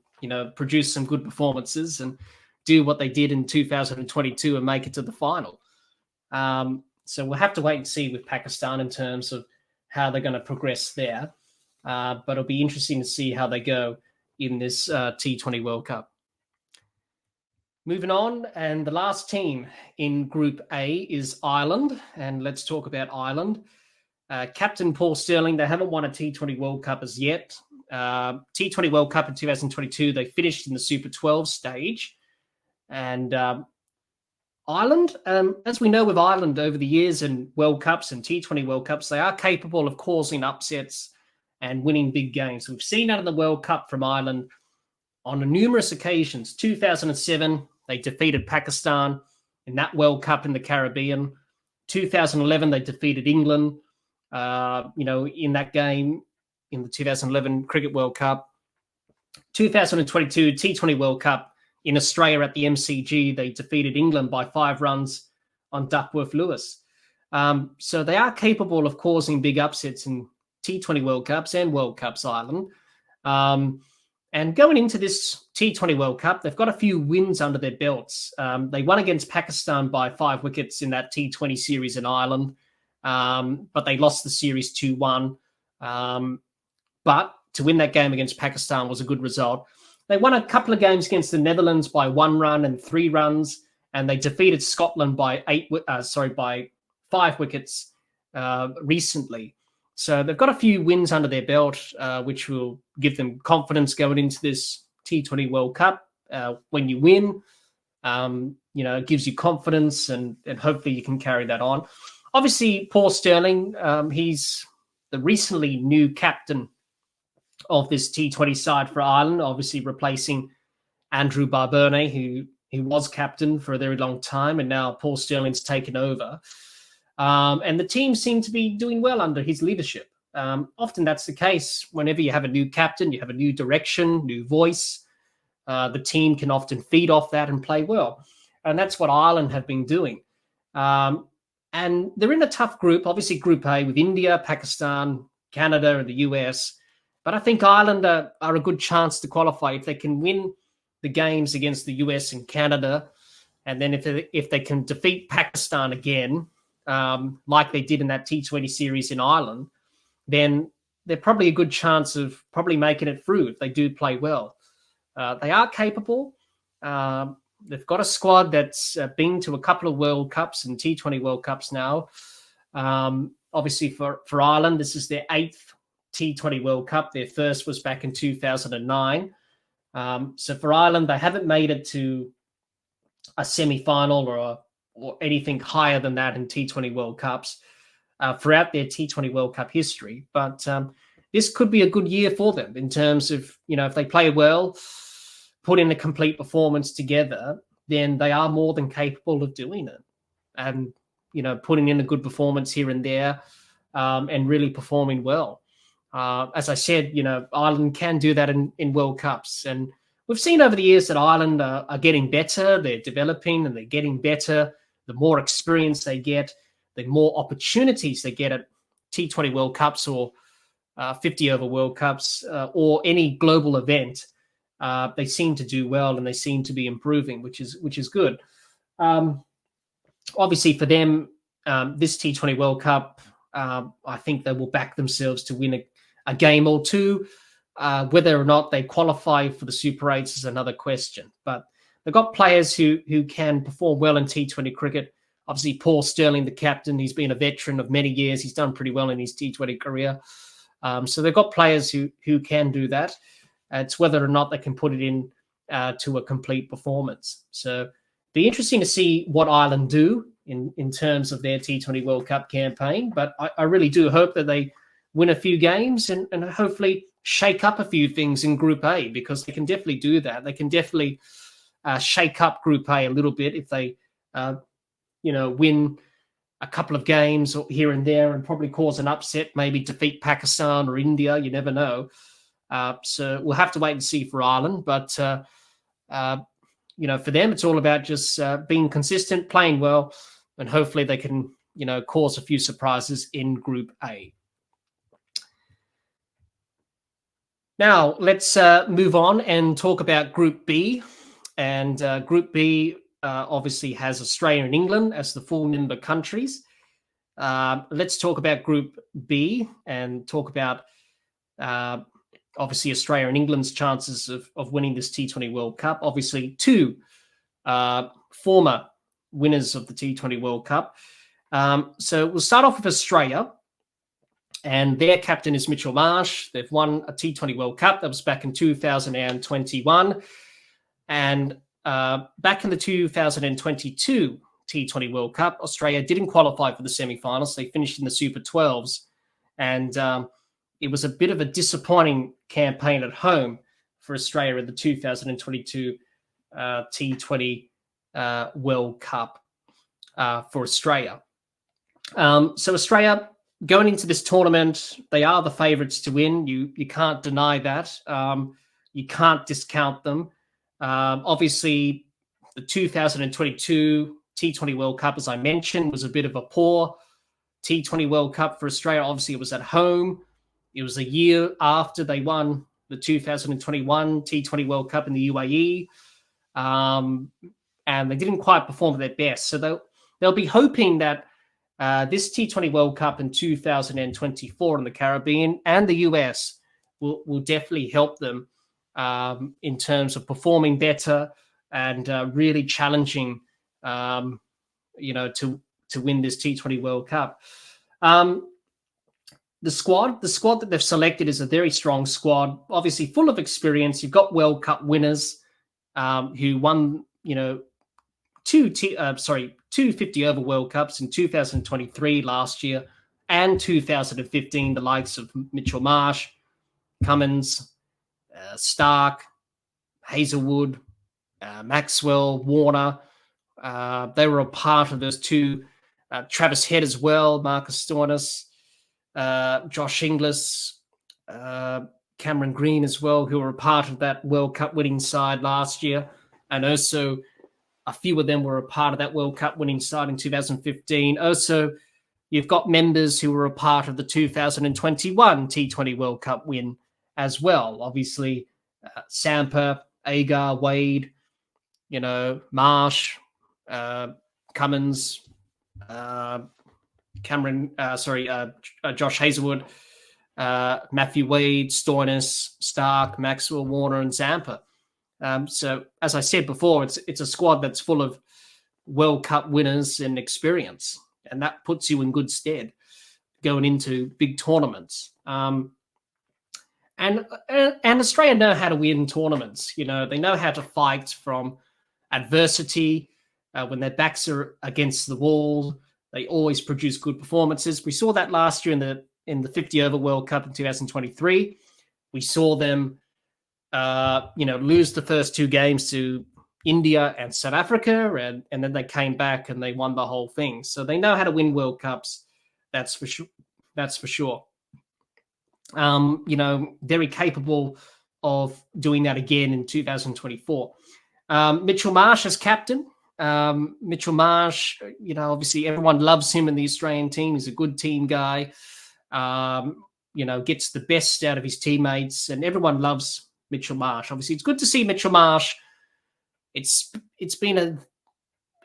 produce some good performances and do what they did in 2022 and make it to the final. So we'll have to wait and see with Pakistan in terms of how they're going to progress there. But it'll be interesting to see how they go in this T20 World Cup. Moving on, and the last team in Group A is Ireland. And let's talk about Ireland. Captain Paul Stirling, they haven't won a T20 World Cup as yet. T20 World Cup in 2022, they finished in the Super 12 stage. And Ireland, as we know with Ireland over the years in World Cups and T20 World Cups, they are capable of causing upsets and winning big games. We've seen that in the World Cup from Ireland on numerous occasions. 2007, they defeated Pakistan in that World Cup in the Caribbean. 2011, they defeated England, in that game in the 2011 Cricket World Cup. 2022 T20 World Cup in Australia at the MCG, they defeated England by 5 runs on Duckworth-Lewis. So they are capable of causing big upsets in T20 World Cups and World Cups, Ireland. And going into this T20 World Cup, they've got a few wins under their belts. They won against Pakistan by 5 wickets in that T20 series in Ireland, but they lost the series 2-1. But to win that game against Pakistan was a good result. They won a couple of games against the Netherlands by 1 run and 3 runs, and they defeated Scotland by 5 wickets recently. So they've got a few wins under their belt, which will give them confidence going into this T20 World Cup. When you win, it gives you confidence, and hopefully you can carry that on. Obviously, Paul Stirling, he's the recently new captain of this T20 side for Ireland, obviously replacing Andrew Barberne, who was captain for a very long time, and now Paul Stirling's taken over. And the team seem to be doing well under his leadership. Often that's the case. Whenever you have a new captain, you have a new direction, new voice. The team can often feed off that and play well. And that's what Ireland have been doing. And they're in a tough group, obviously Group A with India, Pakistan, Canada, and the US. But I think Ireland are a good chance to qualify if they can win the games against the US and Canada. And then if they can defeat Pakistan again, like they did in that T20 series in Ireland, then they're probably a good chance of probably making it through if they do play well. They are capable. They've got a squad that's been to a couple of World Cups and T20 World Cups now. Obviously, for Ireland, this is their 8th T20 World Cup. Their first was back in 2009. So for Ireland, they haven't made it to a semi-final or anything higher than that in T20 World Cups throughout their T20 World Cup history. But this could be a good year for them in terms of, if they play well, put in a complete performance together, then they are more than capable of doing it. And, putting in a good performance here and there and really performing well. As I said, Ireland can do that in World Cups. And we've seen over the years that Ireland are getting better. They're developing and they're getting better. The more experience they get, the more opportunities they get at T20 World Cups or 50-over World Cups or any global event. They seem to do well and they seem to be improving, which is good. Obviously, for them, this T20 World Cup, I think they will back themselves to win a game or two. Whether or not they qualify for the Super 8s is another question. But they've got players who can perform well in T20 cricket. Obviously, Paul Stirling, the captain, he's been a veteran of many years. He's done pretty well in his T20 career. So they've got players who can do that. It's whether or not they can put it in to a complete performance. So be interesting to see what Ireland do in terms of their T20 World Cup campaign. But I really do hope that they win a few games and hopefully shake up a few things in Group A, because they can definitely do that. They can definitely shake up Group A a little bit if they, win a couple of games here and there and probably cause an upset, maybe defeat Pakistan or India. You never know. So we'll have to wait and see for Ireland. But, for them, it's all about just being consistent, playing well, and hopefully they can, cause a few surprises in Group A. Now, let's move on and talk about Group B. And Group B obviously has Australia and England as the full member countries. Let's talk about Group B and talk about, obviously, Australia and England's chances of winning this T20 World Cup. Obviously, 2 former winners of the T20 World Cup. So we'll start off with Australia. And their captain is Mitchell Marsh. They've won a T20 World Cup. That was back in 2021. And back in the 2022 T20 World Cup, Australia didn't qualify for the semi-finals. They finished in the Super 12s. And it was a bit of a disappointing campaign at home for Australia in the 2022 T20 World Cup for Australia. So Australia, going into this tournament, they are the favourites to win. You can't deny that. You can't discount them. Obviously, the 2022 T20 World Cup, as I mentioned, was a bit of a poor T20 World Cup for Australia. Obviously, it was at home. It was a year after they won the 2021 T20 World Cup in the UAE, and they didn't quite perform at their best. So they'll be hoping that this T20 World Cup in 2024 in the Caribbean and the US will definitely help them in terms of performing better and really challenging, to win this T20 World Cup. The squad that they've selected is a very strong squad, obviously full of experience. You've got World Cup winners who won, two 50-over World Cups in 2023 last year and 2015, the likes of Mitchell Marsh, Cummins, Stark, Hazelwood, Maxwell, Warner. They were a part of those two. Travis Head as well, Marcus Stoinis, Josh Inglis, Cameron Green as well, who were a part of that World Cup winning side last year. And also a few of them were a part of that World Cup winning side in 2015. Also, you've got members who were a part of the 2021 T20 World Cup win as well. Obviously, Samper, Agar, Wade, Marsh, Cummins, Josh Hazelwood, Matthew Wade, Stoinis, Stark, Maxwell, Warner, and Zampa. So, as I said before, it's a squad that's full of World Cup winners and experience, and that puts you in good stead going into big tournaments. And Australia know how to win tournaments. They know how to fight from adversity when their backs are against the wall. They always produce good performances. We saw that last year in the 50-over World Cup in 2023. We saw them, lose the first two games to India and South Africa, and then they came back and they won the whole thing. So they know how to win World Cups. That's for sure. Very capable of doing that again in 2024. Mitchell Marsh as captain. Mitchell Marsh, obviously everyone loves him in the Australian team. He's a good team guy, gets the best out of his teammates, and everyone loves Mitchell Marsh. Obviously, it's good to see Mitchell Marsh. It's been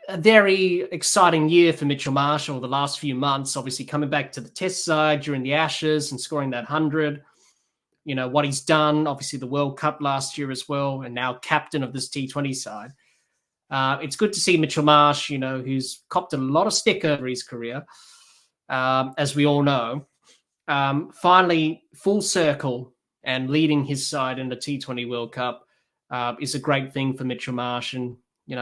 a very exciting year for Mitchell Marsh over the last few months, obviously coming back to the test side during the Ashes and scoring that 100. What he's done, obviously the World Cup last year as well, and now captain of this T20 side. It's good to see Mitchell Marsh, who's copped a lot of stick over his career, as we all know, finally full circle and leading his side in the T20 World Cup is a great thing for Mitchell Marsh. And,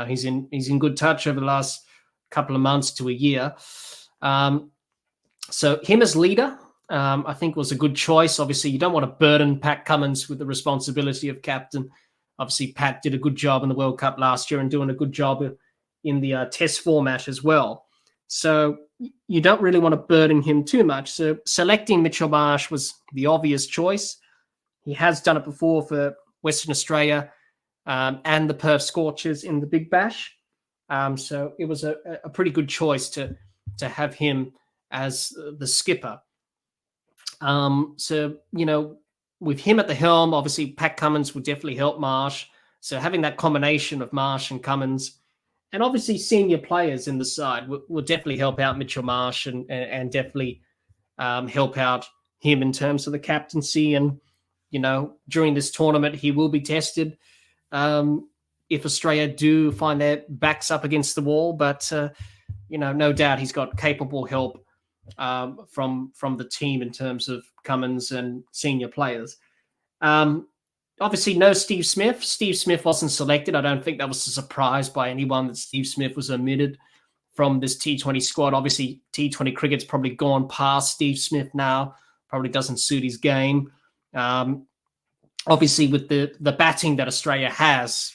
he's in good touch over the last couple of months to a year. So him as leader, I think was a good choice. Obviously, you don't want to burden Pat Cummins with the responsibility of captain. Obviously, Pat did a good job in the World Cup last year and doing a good job in the test format as well. So you don't really want to burden him too much. So selecting Mitchell Marsh was the obvious choice. He has done it before for Western Australia and the Perth Scorchers in the Big Bash. So it was a pretty good choice to have him as the skipper. With him at the helm, obviously Pat Cummins will definitely help Marsh. So having that combination of Marsh and Cummins, and obviously senior players in the side will definitely help out Mitchell Marsh and definitely help out him in terms of the captaincy. And, during this tournament, he will be tested if Australia do find their backs up against the wall. But, no doubt he's got capable help from the team in terms of Cummins and senior players. Obviously, no Steve Smith. Steve Smith wasn't selected. I don't think that was a surprise by anyone that Steve Smith was omitted from this T20 squad. Obviously, T20 cricket's probably gone past Steve Smith now. Probably doesn't suit his game. Obviously, with the batting that Australia has,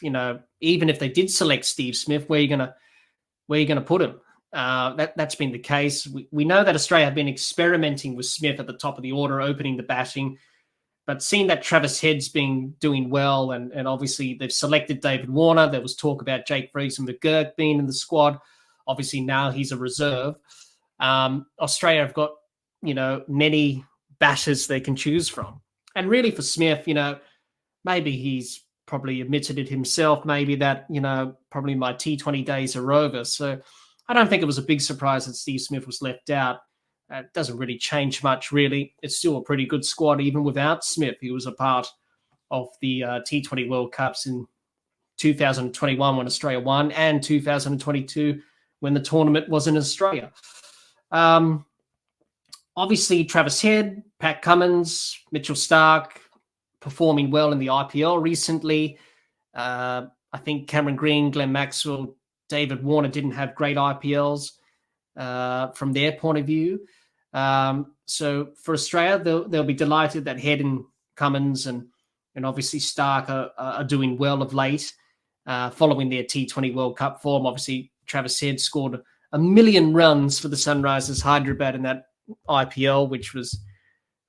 even if they did select Steve Smith, where are you gonna put him? That's been the case. We know that Australia have been experimenting with Smith at the top of the order, opening the batting, but seeing that Travis Head's been doing well, and obviously they've selected David Warner. There was talk about Jake Briggs and McGurk being in the squad. Obviously now he's a reserve. Australia have got, many batters they can choose from. And really for Smith, maybe he's probably admitted it himself, maybe that, probably my T20 days are over. So I don't think it was a big surprise that Steve Smith was left out. It doesn't really change much, really. It's still a pretty good squad, even without Smith. He was a part of the T20 World Cups in 2021 when Australia won, and 2022 when the tournament was in Australia. Obviously, Travis Head, Pat Cummins, Mitchell Starc performing well in the IPL recently. I think Cameron Green, Glenn Maxwell, David Warner didn't have great IPLs from their point of view. So for Australia, they'll be delighted that Head and Cummins and obviously Starc are doing well of late, following their T20 World Cup form. Obviously, Travis Head scored 1 million runs for the Sunrisers Hyderabad in that IPL, which was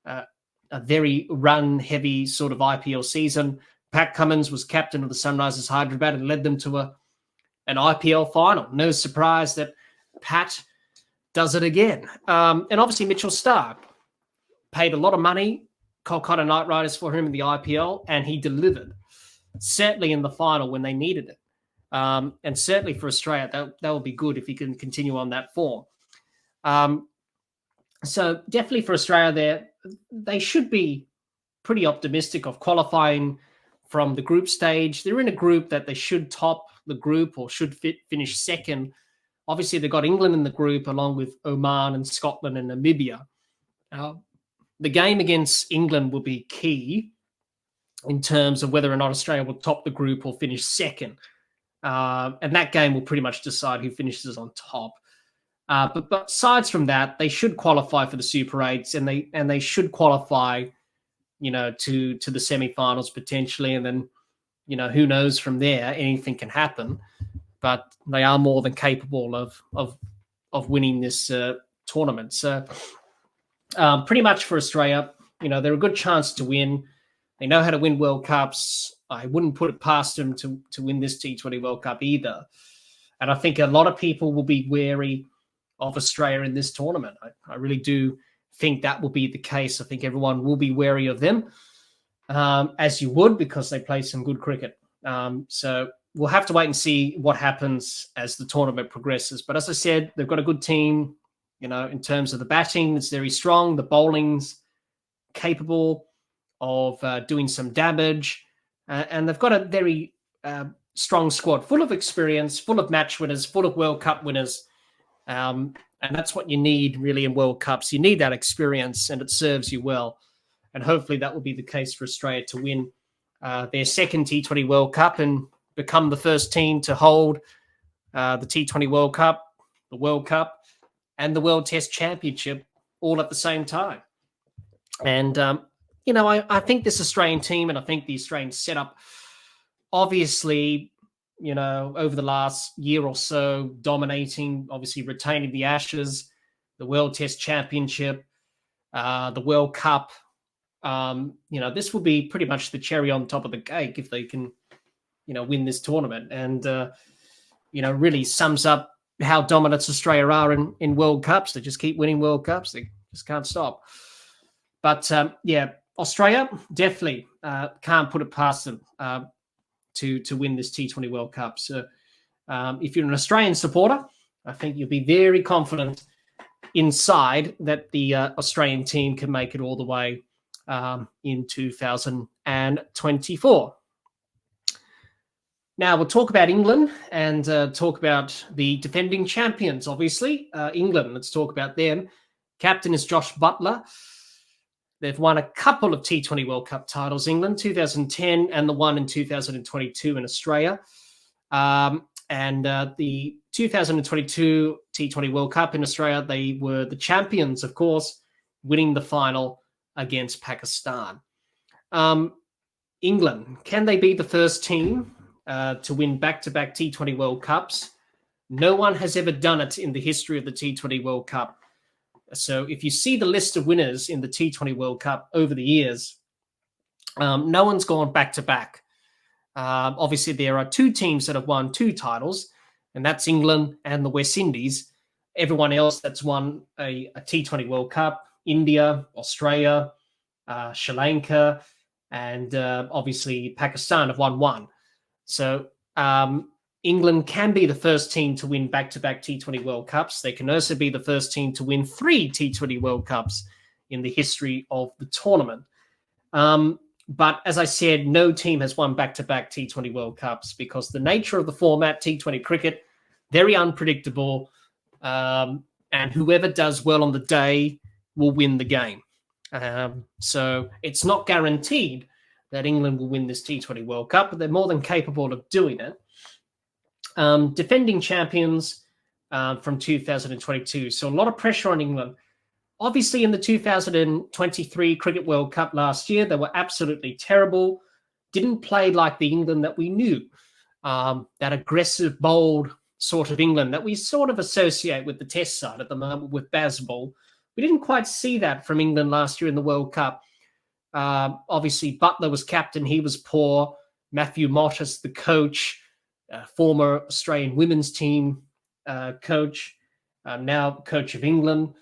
a very run-heavy sort of IPL season. Pat Cummins was captain of the Sunrisers Hyderabad and led them to an IPL final. No surprise that Pat does it again. And obviously Mitchell Starc paid a lot of money, Kolkata Knight Riders, for him in the IPL, and he delivered, certainly in the final when they needed it. And certainly for Australia, that will be good if he can continue on that form. So definitely for Australia, they should be pretty optimistic of qualifying from the group stage. They're in a group that they should top the group or should finish second. Obviously, they've got England in the group along with Oman and Scotland and Namibia. The game against England will be key in terms of whether or not Australia will top the group or finish second. And that game will pretty much decide who finishes on top. But aside from that, they should qualify for the Super 8s, and they should qualify, to the semi-finals potentially, and then, who knows from there, anything can happen. But they are more than capable of winning this tournament. So pretty much for Australia, they're a good chance to win. They know how to win World Cups. I wouldn't put it past them to win this T20 World Cup either. And I think a lot of people will be wary of Australia in this tournament. I really do think that will be the case. I think everyone will be wary of them, as you would, because they play some good cricket. So we'll have to wait and see what happens as the tournament progresses. But as I said, they've got a good team. In terms of the batting, it's very strong. The bowling's capable of doing some damage. And they've got a very strong squad, full of experience, full of match winners, full of World Cup winners. And that's what you need really in World Cups. You need that experience, and it serves you well. And hopefully that will be the case for Australia to win their second T20 World Cup and become the first team to hold the T20 World Cup, the World Cup, and the World Test Championship all at the same time. And, I think this Australian team, and I think the Australian setup, obviously, over the last year or so, dominating, obviously retaining the Ashes, the World Test Championship, the World Cup. This will be pretty much the cherry on top of the cake if they can, win this tournament. And, really sums up how dominant Australia are in World Cups. They just keep winning World Cups. They just can't stop. But, Australia definitely can't put it past them to win this T20 World Cup. So if you're an Australian supporter, I think you'll be very confident inside that the Australian team can make it all the way in 2024. Now we'll talk about England and talk about the defending champions, obviously. England, let's talk about them. Captain is Josh Buttler. They've won a couple of T20 World Cup titles, England, 2010 and the one in 2022 in Australia. And the 2022 T20 World Cup in Australia, they were the champions, of course, winning the final against Pakistan. England, can they be the first team to win back-to-back T20 World Cups? No one has ever done it in the history of the T20 World Cup. So if you see the list of winners in the T20 World Cup over the years, no one's gone back-to-back. Obviously, there are two teams that have won two titles, and that's England and the West Indies. Everyone else that's won a T20 World Cup, India, Australia, Sri Lanka, and obviously Pakistan have won one. So England can be the first team to win back-to-back T20 World Cups. They can also be the first team to win 3 T20 World Cups in the history of the tournament. But as I said, no team has won back-to-back T20 World Cups because the nature of the format, T20 cricket, very unpredictable, and whoever does well on the day will win the game. So it's not guaranteed that England will win this T20 World Cup, but they're more than capable of doing it. Defending champions from 2022. So a lot of pressure on England. Obviously, in the 2023 Cricket World Cup last year, they were absolutely terrible. Didn't play like the England that we knew. That aggressive, bold sort of England that we sort of associate with the Test side at the moment with Bazball. We didn't quite see that from England last year in the World Cup. Obviously, Buttler was captain. He was poor. Matthew Mott as the coach, former Australian women's team coach, now coach of England.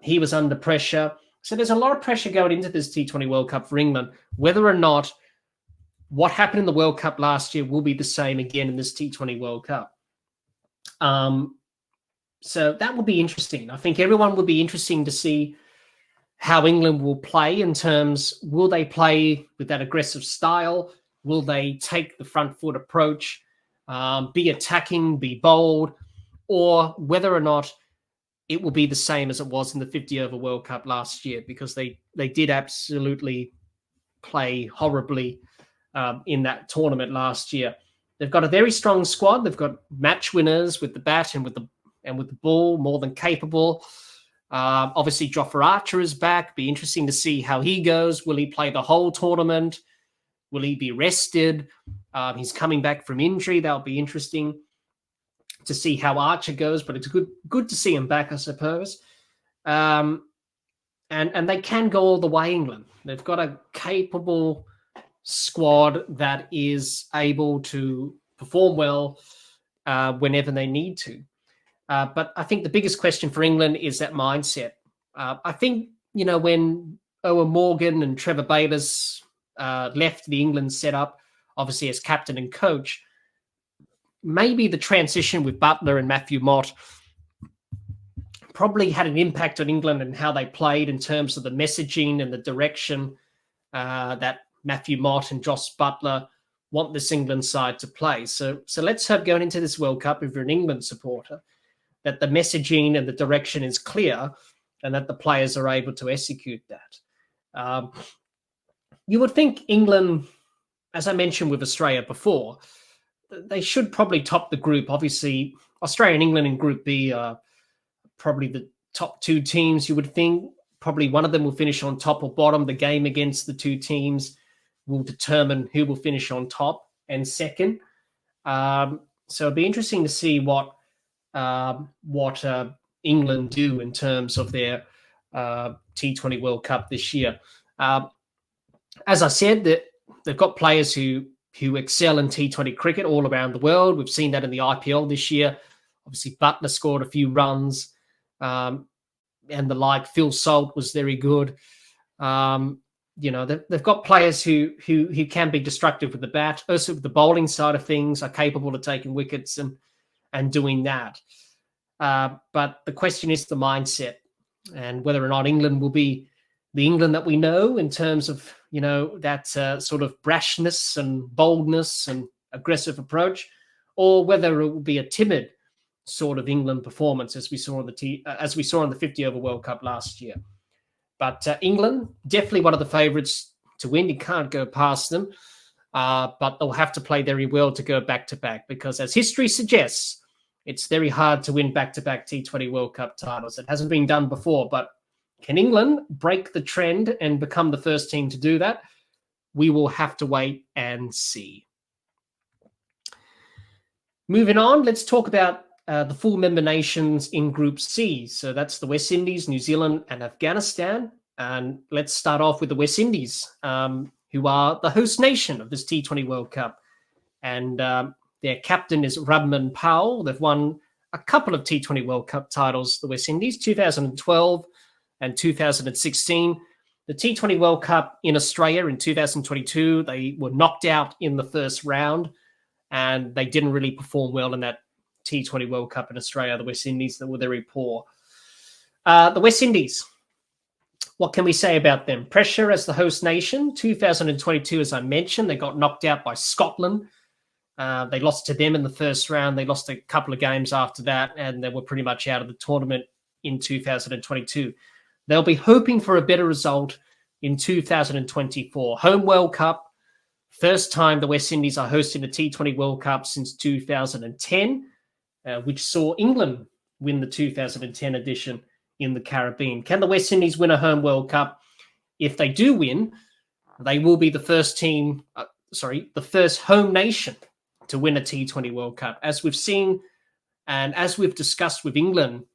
He was under pressure. So there's a lot of pressure going into this T20 World Cup for England. Whether or not what happened in the World Cup last year will be the same again in this T20 World Cup. So that will be interesting. I think everyone will be interesting to see how England will play in terms, will they play with that aggressive style? Will they take the front foot approach, be attacking, be bold, or whether or not it will be the same as it was in the 50-over World Cup last year, because they did absolutely play horribly in that tournament last year. They've got a very strong squad. They've got match winners with the bat and with the ball, more than capable. Obviously, Jofra Archer is back. Be interesting to see how he goes. Will he play the whole tournament? Will he be rested? He's coming back from injury. That'll be interesting to see how Archer goes, but it's good to see him back, I suppose. And they can go all the way, England. They've got a capable squad that is able to perform well whenever they need to. But I think the biggest question for England is that mindset. I think, when Owen Morgan and Trevor Bayliss left the England setup, obviously as captain and coach, maybe the transition with Buttler and Matthew Mott probably had an impact on England and how they played in terms of the messaging and the direction that Matthew Mott and Joss Buttler want this England side to play. So let's hope going into this World Cup, if you're an England supporter, that the messaging and the direction is clear and that the players are able to execute that. You would think England, as I mentioned with Australia before, they should probably top the group. Obviously, Australia and England in Group B are probably the top 2 teams, you would think. Probably one of them will finish on top or bottom. The game against the 2 teams will determine who will finish on top and second. So it'll be interesting to see what England do in terms of their T20 World Cup this year. As I said, that they've got players who excel in T20 cricket all around the world. We've seen that in the IPL this year. Obviously, Buttler scored a few runs and the like. Phil Salt was very good. They've got players who can be destructive with the bat. Also, with the bowling side of things, are capable of taking wickets and doing that. But the question is the mindset and whether or not England will be the England that we know in terms of, that sort of brashness and boldness and aggressive approach, or whether it will be a timid sort of England performance as we saw in the 50-over World Cup last year. But England, definitely one of the favourites to win. You can't go past them. But they'll have to play very well to go back-to-back because, as history suggests, it's very hard to win back-to-back T20 World Cup titles. It hasn't been done before, but can England break the trend and become the first team to do that? We will have to wait and see. Moving on, let's talk about the full member nations in Group C. So that's the West Indies, New Zealand, and Afghanistan. And let's start off with the West Indies, who are the host nation of this T20 World Cup. And their captain is Rudman Powell. They've won a couple of T20 World Cup titles, the West Indies, 2012 and 2016. the T20 World Cup in Australia in 2022, they were knocked out in the first round, and they didn't really perform well in that T20 World Cup in Australia. The West Indies, that were very poor. The West Indies, what can we say about them? Pressure as the host nation. 2022, as I mentioned, they got knocked out by Scotland. They lost to them in the first round. They lost a couple of games after that, and they were pretty much out of the tournament in 2022. They'll be hoping for a better result in 2024. Home World Cup, first time the West Indies are hosting a T20 World Cup since 2010, which saw England win the 2010 edition in the Caribbean. Can the West Indies win a home World Cup? If they do win, they will be the first the first home nation to win a T20 World Cup. As we've seen and as we've discussed with England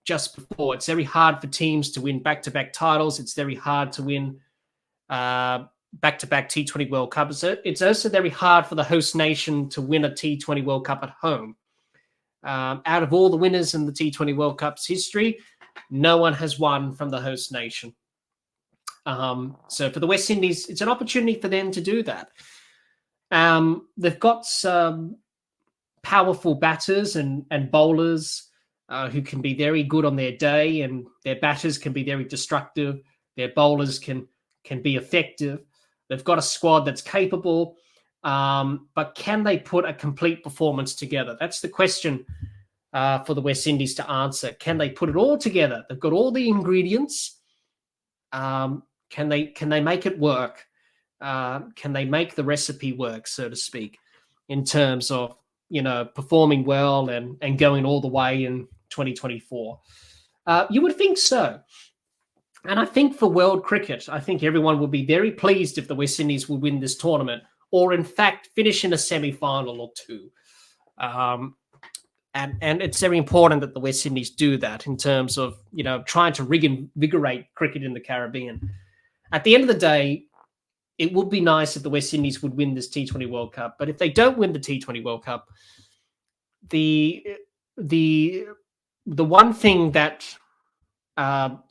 just before, it's very hard for teams to win back-to-back titles. It's very hard to win back-to-back T20 World Cups. It's also very hard for the host nation to win a T20 World Cup at home. Out of all the winners in the T20 World Cup's history, no one has won from the host nation. So for the West Indies, it's an opportunity for them to do that. They've got some powerful batters and bowlers who can be very good on their day, and their batters can be very destructive. Their bowlers can be effective. They've got a squad that's capable, but can they put a complete performance together? That's the question for the West Indies to answer. Can they put it all together? They've got all the ingredients. Can they make it work? Can they make the recipe work, so to speak, in terms of, performing well and going all the way in 2024? You would think so. And I think for world cricket, I think everyone would be very pleased if the West Indies would win this tournament, or in fact finish in a semi-final or two. And it's very important that the West Indies do that in terms of, trying to reinvigorate cricket in the Caribbean. At the end of the day, it would be nice if the West Indies would win this T20 World Cup. But if they don't win the T20 World Cup, the one thing that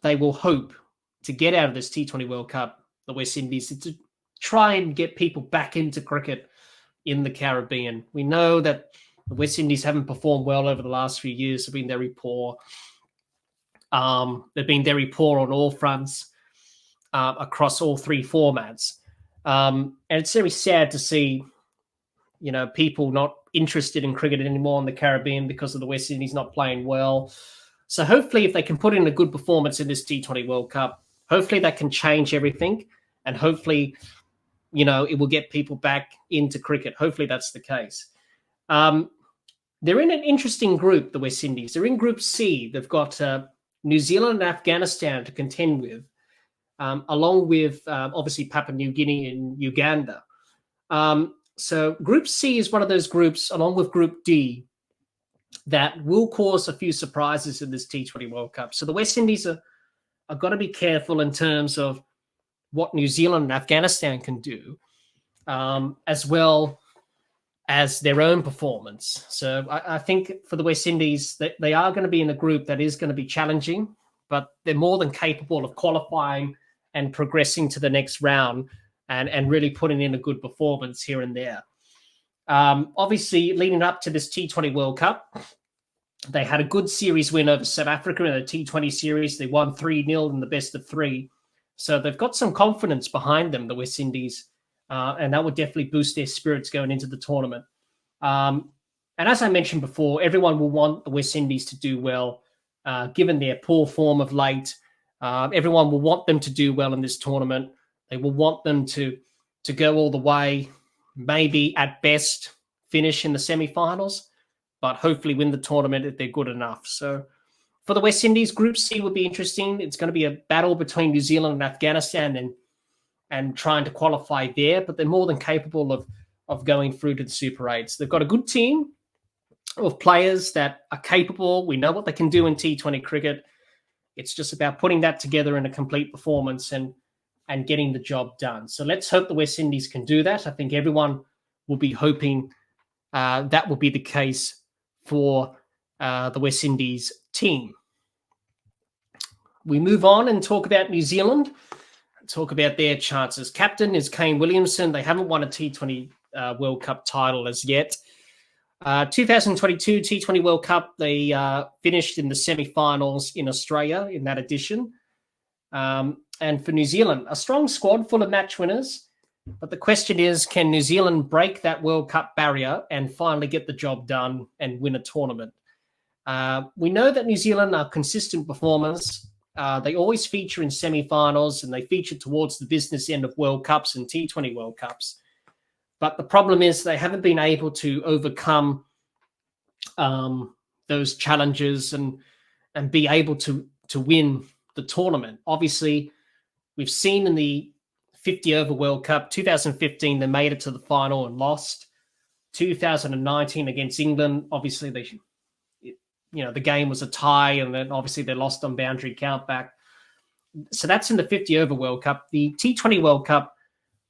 they will hope to get out of this T20 World Cup, the West Indies, is to try and get people back into cricket in the Caribbean. We know that the West Indies haven't performed well over the last few years. They've been very poor. They've been very poor on all fronts across all three formats. And it's very sad to see, people not interested in cricket anymore in the Caribbean because of the West Indies not playing well. So hopefully if they can put in a good performance in this T20 World Cup, hopefully that can change everything. And hopefully, it will get people back into cricket. Hopefully that's the case. They're in an interesting group, the West Indies. They're in Group C. They've got New Zealand and Afghanistan to contend with, along with obviously Papua New Guinea and Uganda. So Group C is one of those groups, along with Group D, that will cause a few surprises in this T20 World Cup. So the West Indies are got to be careful in terms of what New Zealand and Afghanistan can do, as well as their own performance. So I think for the West Indies, they are going to be in a group that is going to be challenging, but they're more than capable of qualifying and progressing to the next round and really putting in a good performance here and there. Obviously, leading up to this T20 World Cup, they had a good series win over South Africa in a T20 series. They won 3-0 in the best of three. So they've got some confidence behind them, the West Indies, and that would definitely boost their spirits going into the tournament. And as I mentioned before, everyone will want the West Indies to do well, given their poor form of late. Everyone will want them to do well in this tournament. They will want them to go all the way, maybe at best finish in the semi-finals, but hopefully win the tournament if they're good enough. So for the West Indies, Group C would be interesting. It's going to be a battle between New Zealand and Afghanistan and trying to qualify there, but they're more than capable of going through to the Super 8s. They've got a good team of players that are capable. We know what they can do in T20 cricket. It's just about putting that together in a complete performance and getting the job done. So let's hope the West Indies can do that. I think everyone will be hoping that will be the case for the West Indies team. We move on and talk about New Zealand. talk about their chances. Captain is Kane Williamson. They haven't won a T20 World Cup title as yet. 2022 T20 World Cup, they finished in the semi-finals in Australia in that edition. And for New Zealand, a strong squad full of match winners. But the question is, can New Zealand break that World Cup barrier and finally get the job done and win a tournament? We know that New Zealand are consistent performers. They always feature in semi-finals, and they feature towards the business end of World Cups and T20 World Cups. But the problem is they haven't been able to overcome those challenges and be able to win the tournament. Obviously, we've seen in the 50-over World Cup, 2015, they made it to the final and lost. 2019 against England, obviously the game was a tie, and then obviously they lost on boundary countback. So that's in the 50-over World Cup. The T20 World Cup,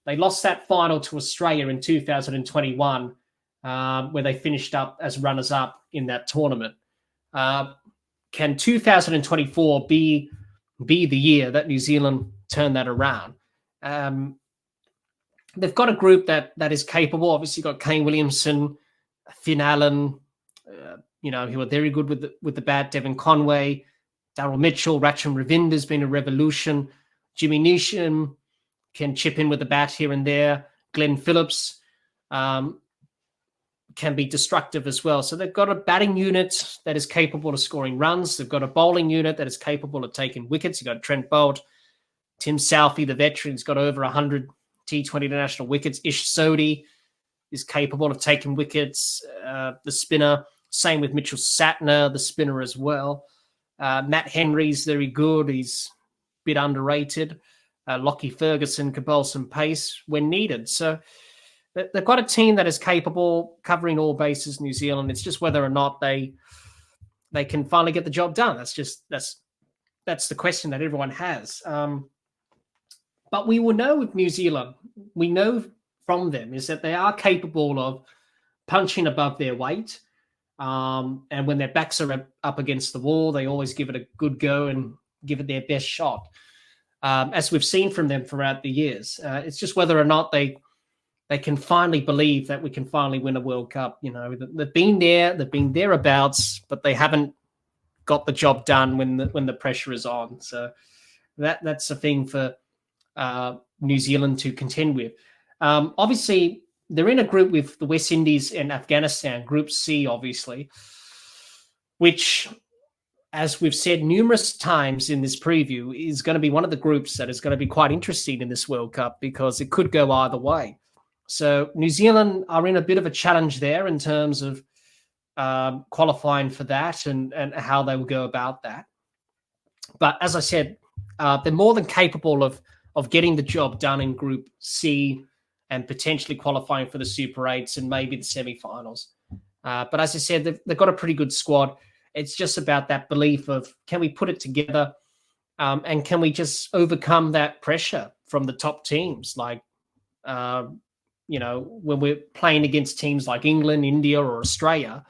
they lost that final to Australia in 2021, where they finished up as runners-up in that tournament. Can 2024 be the year that New Zealand turn that around? They've got a group that is capable. Obviously, got Kane Williamson, Finn Allen, who are very good with the bat. Devon Conway, Daryl Mitchell, Rachin Ravinder has been a revolution. Jimmy Neesham can chip in with the bat here and there. Glenn Phillips can be destructive as well. So they've got a batting unit that is capable of scoring runs. They've got a bowling unit that is capable of taking wickets. You've got Trent Boult, Tim Southey, the veteran's got over 100 T20 international wickets. Ish Sodhi is capable of taking wickets. The spinner, same with Mitchell Satner, the spinner as well. Matt Henry's very good. He's a bit underrated. Lockie Ferguson can bowl some pace when needed. So they've got a team that is capable, covering all bases, New Zealand. It's just whether or not they can finally get the job done. That's the question that everyone has. But we will know with New Zealand, we know from them is that they are capable of punching above their weight. And when their backs are up against the wall, they always give it a good go and give it their best shot. As we've seen from them throughout the years. It's just whether or not they can finally believe that we can finally win a World Cup. They've been there, they've been thereabouts, but they haven't got the job done when the pressure is on. So that's a thing for New Zealand to contend with. Obviously, they're in a group with the West Indies and Afghanistan, Group C, obviously, which, as we've said numerous times in this preview, is going to be one of the groups that is going to be quite interesting in this World Cup because it could go either way. So New Zealand are in a bit of a challenge there in terms of qualifying for that and how they will go about that. But as I said, they're more than capable of getting the job done in Group C and potentially qualifying for the Super 8s and maybe the semi-finals. But as I said, they've got a pretty good squad. It's just about that belief of, can we put it together and can we just overcome that pressure from the top teams? Like, when we're playing against teams like England, India, or Australia,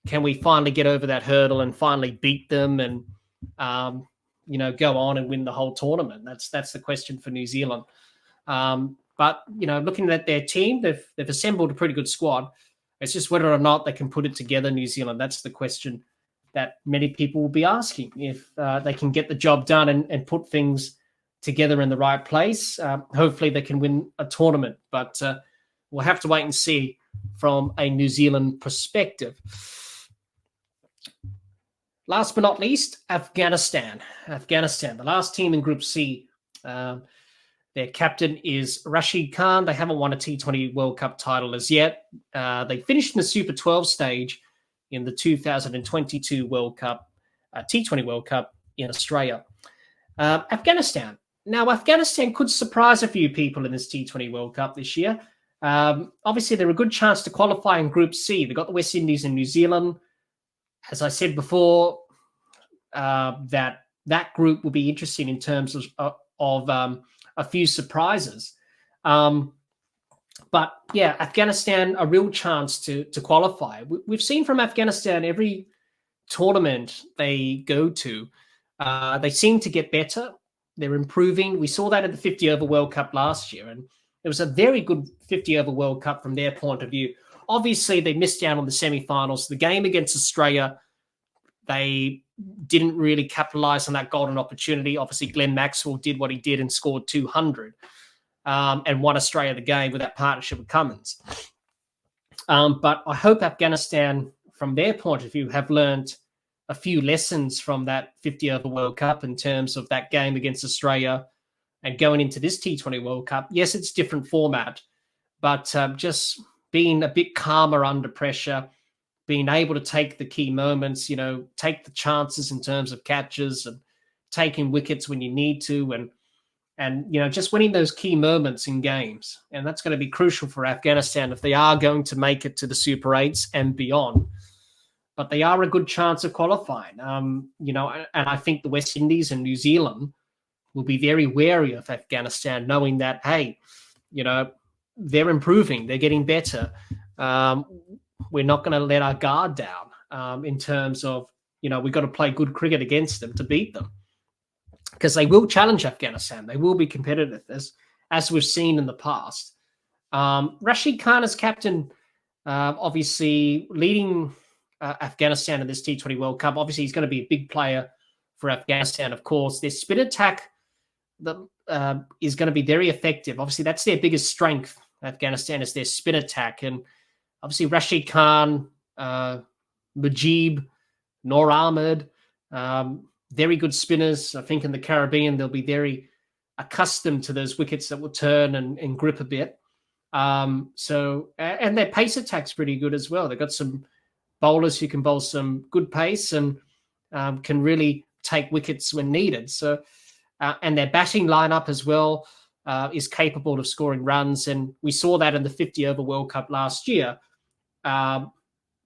can we finally get over that hurdle and finally beat them and, go on and win the whole tournament? That's the question for New Zealand. But, looking at their team, they've assembled a pretty good squad. It's just whether or not they can put it together, New Zealand. That's the question that many people will be asking, if they can get the job done and put things together in the right place. Hopefully they can win a tournament, but we'll have to wait and see from a New Zealand perspective. Last but not least, Afghanistan. The last team in Group C. Their captain is Rashid Khan. They haven't won a T20 World Cup title as yet. They finished in the Super 12 stage in the 2022 World Cup, T20 World Cup in Australia. Afghanistan. Now, Afghanistan could surprise a few people in this T20 World Cup this year. Obviously, they're a good chance to qualify in Group C. They've got the West Indies and New Zealand. As I said before, that group will be interesting in terms of a few surprises. But yeah, Afghanistan, a real chance to qualify. We've seen from Afghanistan every tournament they go to, they seem to get better. They're improving. We saw that at the 50-over World Cup last year, and it was a very good 50-over World Cup from their point of view. Obviously, they missed out on the semi-finals. The game against Australia, they didn't really capitalize on that golden opportunity. Obviously, Glenn Maxwell did what he did and scored 200 and won Australia the game with that partnership with Cummins. But I hope Afghanistan, from their point of view, have learned a few lessons from that 50-over World Cup in terms of that game against Australia and going into this T20 World Cup. Yes, it's different format, but just being a bit calmer under pressure, being able to take the key moments, take the chances in terms of catches and taking wickets when you need to, and just winning those key moments in games. And that's going to be crucial for Afghanistan if they are going to make it to the Super 8s and beyond. But they are a good chance of qualifying. And I think the West Indies and New Zealand will be very wary of Afghanistan, knowing that, hey, they're improving, they're getting better. We're not going to let our guard down in terms of, we've got to play good cricket against them to beat them, because they will challenge Afghanistan. They will be competitive, as we've seen in the past. Rashid Khan as captain, obviously leading Afghanistan in this T20 World Cup. Obviously, he's going to be a big player for Afghanistan, of course. Their spin attack is going to be very effective. Obviously, that's their biggest strength, Afghanistan, is their spin attack. And obviously, Rashid Khan, Mujib, Noor Ahmed, very good spinners. I think in the Caribbean, they'll be very accustomed to those wickets that will turn and grip a bit. And their pace attack's pretty good as well. They've got some bowlers who can bowl some good pace and can really take wickets when needed. So, and their batting lineup as well is capable of scoring runs. And we saw that in the 50-over World Cup last year,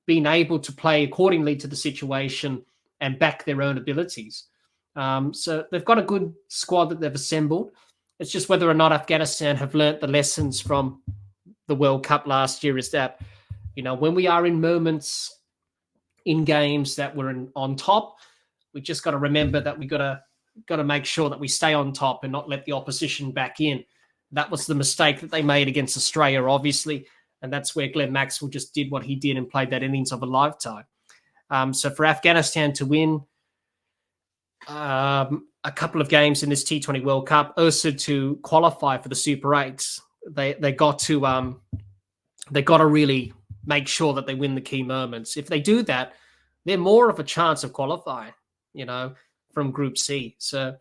being able to play accordingly to the situation and back their own abilities. So they've got a good squad that they've assembled. It's just whether or not Afghanistan have learnt the lessons from the World Cup last year, is that, when we are in moments in games that we're on top, we just got to remember that we got to make sure that we stay on top and not let the opposition back in. That was the mistake that they made against Australia, obviously, and that's where Glenn Maxwell just did what he did and played that innings of a lifetime. So for Afghanistan to win a couple of games in this T20 World Cup, also to qualify for the Super 8s, they got to really make sure that they win the key moments. If they do that, they're more of a chance of qualifying, from Group C. So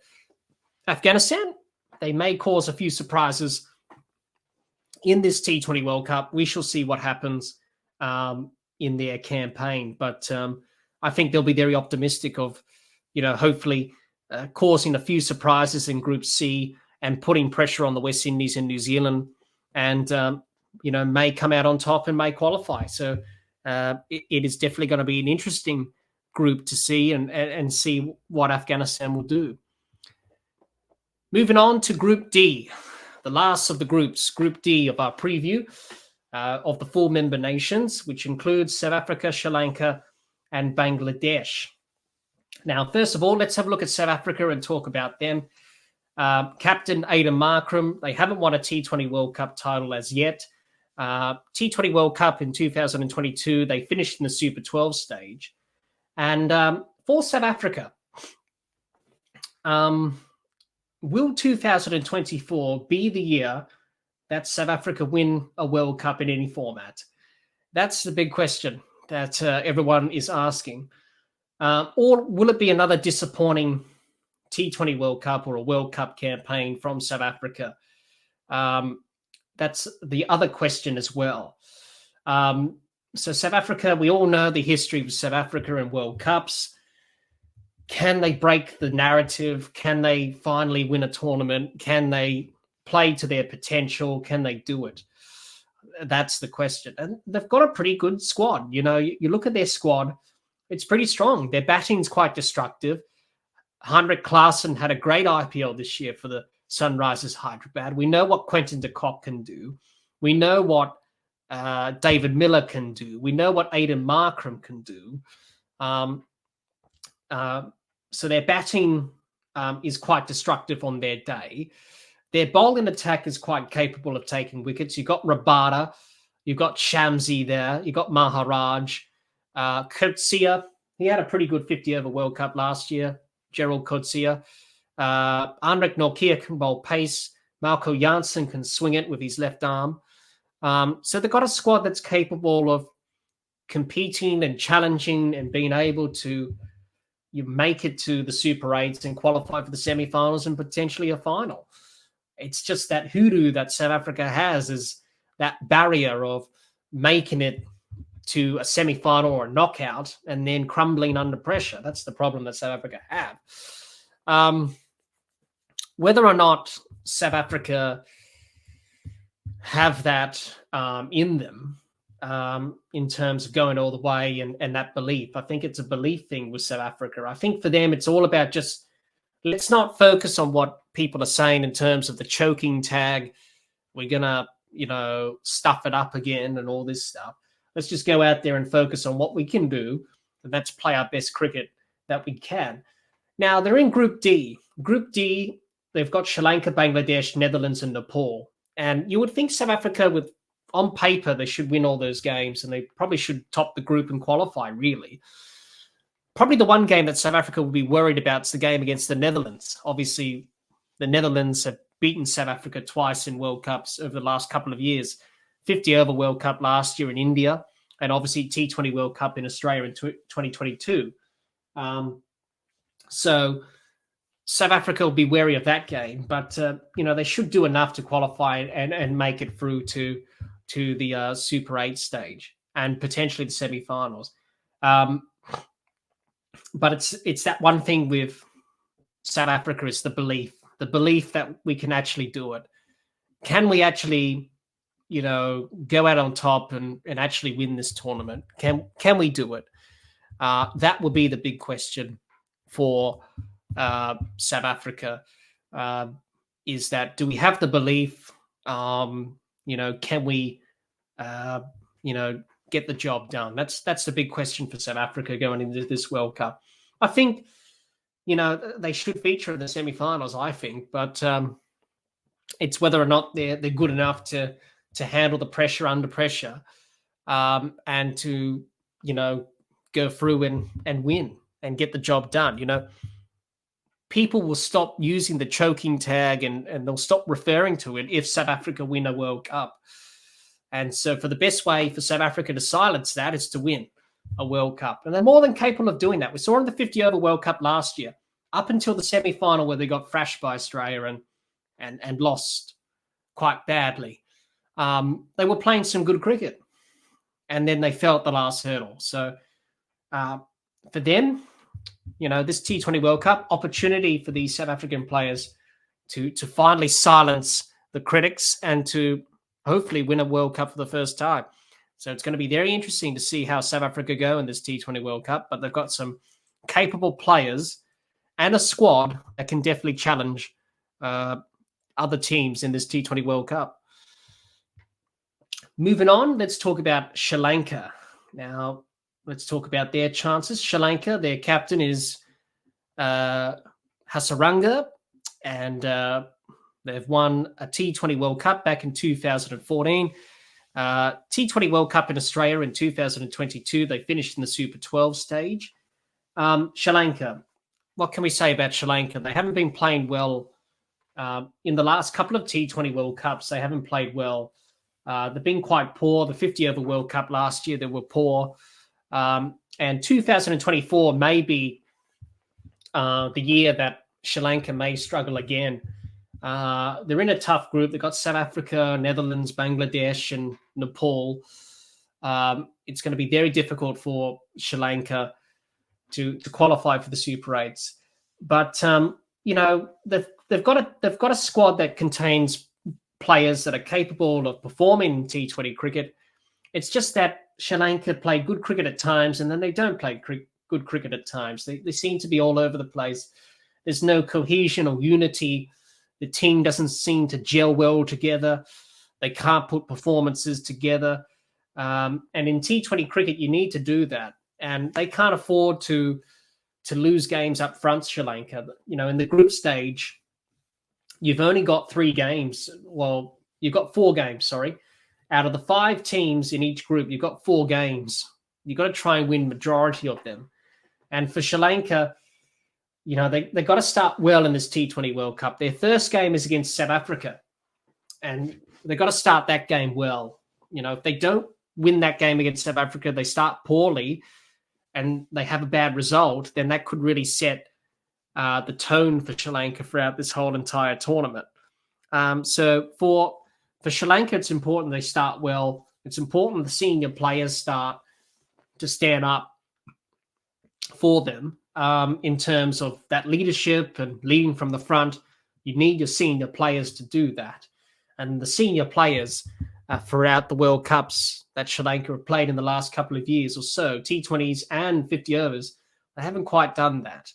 Afghanistan, they may cause a few surprises in this T20 World Cup. We shall see what happens in their campaign. But I think they'll be very optimistic of, hopefully causing a few surprises in Group C and putting pressure on the West Indies and New Zealand, and may come out on top and may qualify. So it is definitely going to be an interesting group to see and see what Afghanistan will do. Moving on to Group D, the last of the groups, Group D of our preview of the 4 member nations, which includes South Africa, Sri Lanka, and Bangladesh. Now, first of all, let's have a look at South Africa and talk about them. Captain Aiden Markram, they haven't won a T20 World Cup title as yet. T20 World Cup in 2022, they finished in the Super 12 stage. And for South Africa, will 2024 be the year that South Africa win a World Cup in any format? That's the big question that everyone is asking. Or will it be another disappointing T20 World Cup or a World Cup campaign from South Africa? That's the other question as well. So South Africa, we all know the history of South Africa and World Cups. Can they break the narrative? Can they finally win a tournament? Can they play to their potential? Can they do it? That's the question. And they've got a pretty good squad. You look at their squad, it's pretty strong. Their batting's quite destructive. Heinrich Klaassen had a great IPL this year for the Sunrisers Hyderabad. We know what Quentin de Kock can do. We know what David Miller can do. We know what Aiden Markram can do. So their batting is quite destructive on their day. Their bowling attack is quite capable of taking wickets. You've got Rabada, you've got Shamsi there, you've got Maharaj, Coetzee. He had a pretty good 50-over World Cup last year, Gerald Coetzee. Anrek Nortje can bowl pace. Marco Janssen can swing it with his left arm. So they've got a squad that's capable of competing and challenging and being able to make it to the Super 8s and qualify for the semi-finals and potentially a final. It's just that hoodoo that South Africa has is that barrier of making it to a semi-final or a knockout and then crumbling under pressure. That's the problem that South Africa have. Whether or not South Africa have that in them, in terms of going all the way and that belief. I think it's a belief thing with South Africa. I think for them, it's all about just, let's not focus on what people are saying in terms of the choking tag. We're going to, stuff it up again and all this stuff. Let's just go out there and focus on what we can do. And that's play our best cricket that we can. Now, they're in Group D. Group D, they've got Sri Lanka, Bangladesh, Netherlands, and Nepal. And you would think South Africa, on paper, they should win all those games and they probably should top the group and qualify, really. Probably the one game that South Africa will be worried about is the game against the Netherlands. Obviously, the Netherlands have beaten South Africa twice in World Cups over the last couple of years. 50-over World Cup last year in India, and obviously T20 World Cup in Australia in 2022. So South Africa will be wary of that game, but they should do enough to qualify and make it through to the Super 8 stage and potentially the semi-finals. But it's that one thing with South Africa is the belief that we can actually do it. Can we actually, go out on top and actually win this tournament? Can we do it? That will be the big question for South Africa. Is that, do we have the belief? Can we, get the job done? That's the big question for South Africa going into this World Cup. I think, they should feature in the semi-finals, I think, but it's whether or not they're good enough to handle the pressure under pressure, and to, go through and win and get the job done. People will stop using the choking tag and they'll stop referring to it if South Africa win a World Cup. And so for the best way for South Africa to silence that is to win a World Cup. And they're more than capable of doing that. We saw in the 50-over World Cup last year, up until the semi-final where they got thrashed by Australia and lost quite badly. They were playing some good cricket. And then they fell at the last hurdle. So for them, this T20 World Cup, opportunity for these South African players to finally silence the critics and to hopefully win a World Cup for the first time. So it's going to be very interesting to see how South Africa go in this T20 World Cup, but they've got some capable players and a squad that can definitely challenge other teams in this T20 World Cup. Moving on, let's talk about Sri Lanka. Now, let's talk about their chances. Sri Lanka, their captain is Hasaranga, and they've won a T20 World Cup back in 2014. T20 World Cup in Australia in 2022. They finished in the Super 12 stage. Sri Lanka, what can we say about Sri Lanka? They haven't been playing well in the last couple of T20 World Cups. They haven't played well. They've been quite poor. The 50-over World Cup last year, they were poor. And 2024 may be the year that Sri Lanka may struggle again. They're in a tough group. They've got South Africa, Netherlands, Bangladesh, and Nepal. It's going to be very difficult for Sri Lanka to qualify for the Super 8s. But, they've got a squad that contains players that are capable of performing T20 cricket. It's just that Sri Lanka play good cricket at times and then they don't play good cricket at times. They seem to be all over the place. There's no cohesion or unity. The team doesn't seem to gel well together. They can't put performances together. And in T20 cricket, you need to do that. And they can't afford to to lose games up front, Sri Lanka. In the group stage, you've only got 3 games. Well, you've got 4 games, sorry. Out of the 5 teams in each group, you've got 4 games. You've got to try and win majority of them. And for Sri Lanka, they've got to start well in this T20 World Cup. Their first game is against South Africa. And they've got to start that game well. If they don't win that game against South Africa, they start poorly, and they have a bad result, then that could really set the tone for Sri Lanka throughout this whole entire tournament. So for Sri Lanka, it's important they start well. It's important the senior players start to stand up for them in terms of that leadership and leading from the front. You need your senior players to do that. And the senior players throughout the World Cups that Sri Lanka have played in the last couple of years or so, T20s and 50 overs, they haven't quite done that.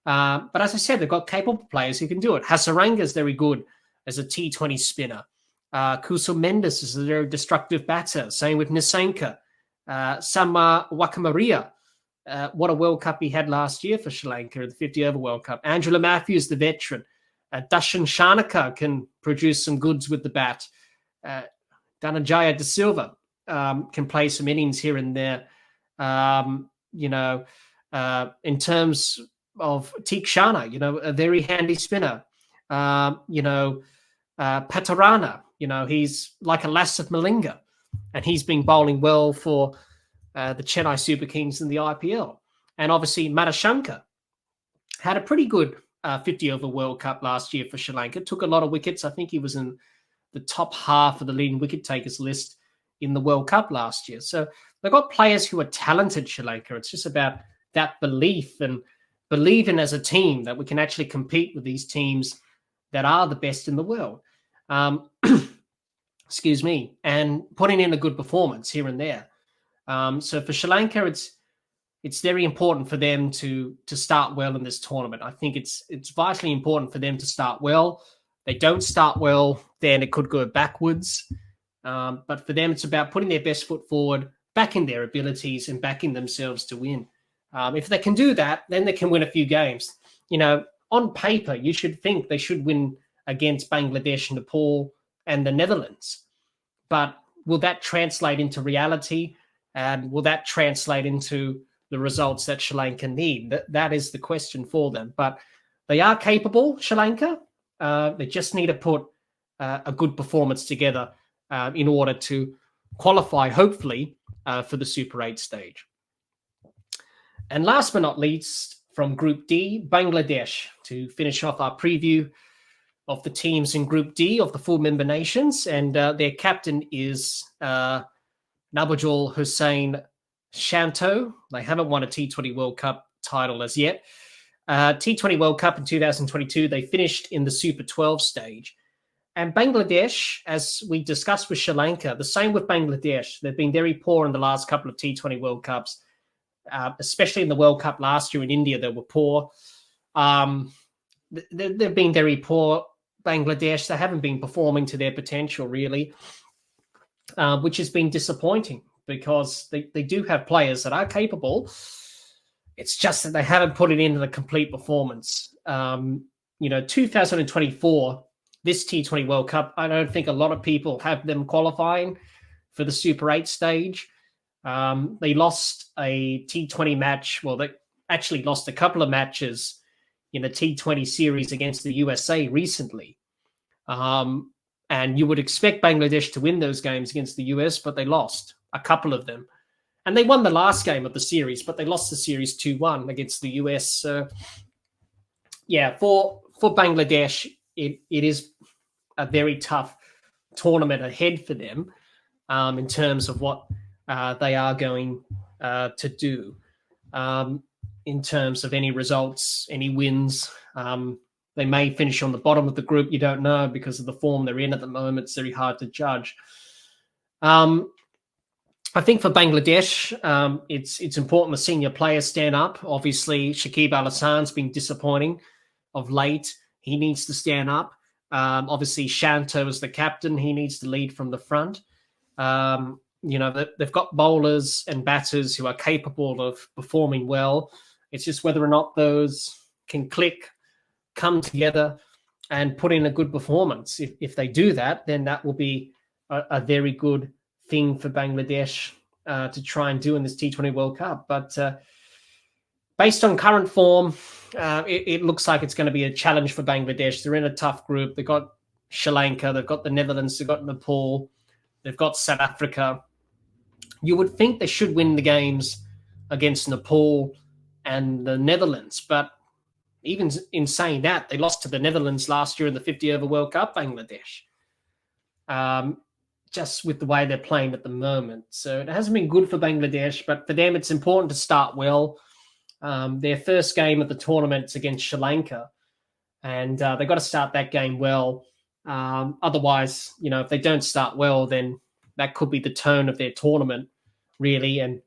But as I said, they've got capable players who can do it. Hasaranga is very good as a T20 spinner. Kusal Mendes is a very destructive batter. Same with Nisanka. Sama Wakamaria. What a World Cup he had last year for Sri Lanka at the 50-over World Cup. Angela Matthews, the veteran. Darshan Shanaka can produce some goods with the bat. Dhananjaya De Silva can play some innings here and there. In terms of Tikshana, a very handy spinner. Patarana, he's like a lass of Malinga, and he's been bowling well for the Chennai Super Kings in the IPL. And obviously Madashankar had a pretty good 50-over World Cup last year for Sri Lanka. Took a lot of wickets. I think he was in the top half of the leading wicket takers list in the World Cup last year. So they've got players who are talented, Sri Lanka. It's just about that belief and believing as a team that we can actually compete with these teams that are the best in the world. Excuse me. And putting in a good performance here and there. So for Sri Lanka, it's very important for them to start well in this tournament. I think it's vitally important for them to start well. They don't start well, then it could go backwards. But for them, it's about putting their best foot forward, backing their abilities and backing themselves to win. If they can do that, then they can win a few games. On paper, you should think they should win against Bangladesh, Nepal, and the Netherlands. But will that translate into reality? And will that translate into the results that Sri Lanka need? That is the question for them. But they are capable, Sri Lanka. They just need to put a good performance together in order to qualify, hopefully, for the Super 8 stage. And last but not least, from Group D, Bangladesh, to finish off our preview of the teams in Group D of the full member nations. And their captain is Nabajul Hussain Shanto. They haven't won a T20 World Cup title as yet. T20 World Cup in 2022, they finished in the Super 12 stage. And Bangladesh, as we discussed with Sri Lanka, the same with Bangladesh. They've been very poor in the last couple of T20 World Cups, especially in the World Cup last year in India, they were poor. They've been very poor, Bangladesh. They haven't been performing to their potential, really, which has been disappointing because they do have players that are capable. It's just that they haven't put it into the complete performance. 2024, this T20 World Cup, I don't think a lot of people have them qualifying for the Super 8 stage. They lost a T20 match. Well, they actually lost a couple of matches in the T20 series against the USA recently. And you would expect Bangladesh to win those games against the US, but they lost a couple of them. And they won the last game of the series, but they lost the series 2-1 against the US. So, yeah, for Bangladesh, it is a very tough tournament ahead for them in terms of what they are going to do. In terms of any results, any wins, they may finish on the bottom of the group. You don't know because of the form they're in at the moment. It's very hard to judge. I think for Bangladesh, it's important the senior players stand up. Obviously, Shakib Al Hassan's been disappointing of late. He needs to stand up. Obviously, Shanto is the captain. He needs to lead from the front. They've got bowlers and batters who are capable of performing well It's just whether or not those can click, come together, and put in a good performance. If they do that, then that will be a very good thing for Bangladesh to try and do in this T20 World Cup. But based on current form, it looks like it's going to be a challenge for Bangladesh. They're in a tough group. They've got Sri Lanka, they've got the Netherlands, they've got Nepal, they've got South Africa. You would think they should win the games against Nepal and the Netherlands, but even in saying that, they lost to the Netherlands last year in the 50-over World Cup, Bangladesh, just with the way they're playing at the moment. So it hasn't been good for Bangladesh, but for them, it's important to start well. Their first game of the tournament is against Sri Lanka, and they've got to start that game well. Otherwise, if they don't start well, then that could be the tone of their tournament, really. And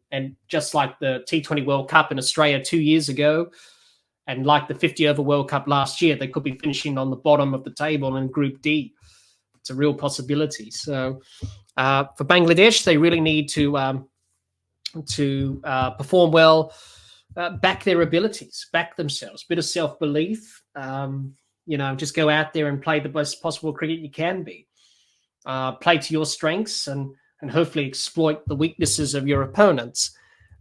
just like the T20 World Cup in Australia 2 years ago, and like the 50-over World Cup last year, they could be finishing on the bottom of the table in Group D. It's a real possibility. So for Bangladesh, they really need to perform well, back their abilities, back themselves, bit of self-belief. Just go out there and play the best possible cricket you can be. Play to your strengths and hopefully exploit the weaknesses of your opponents.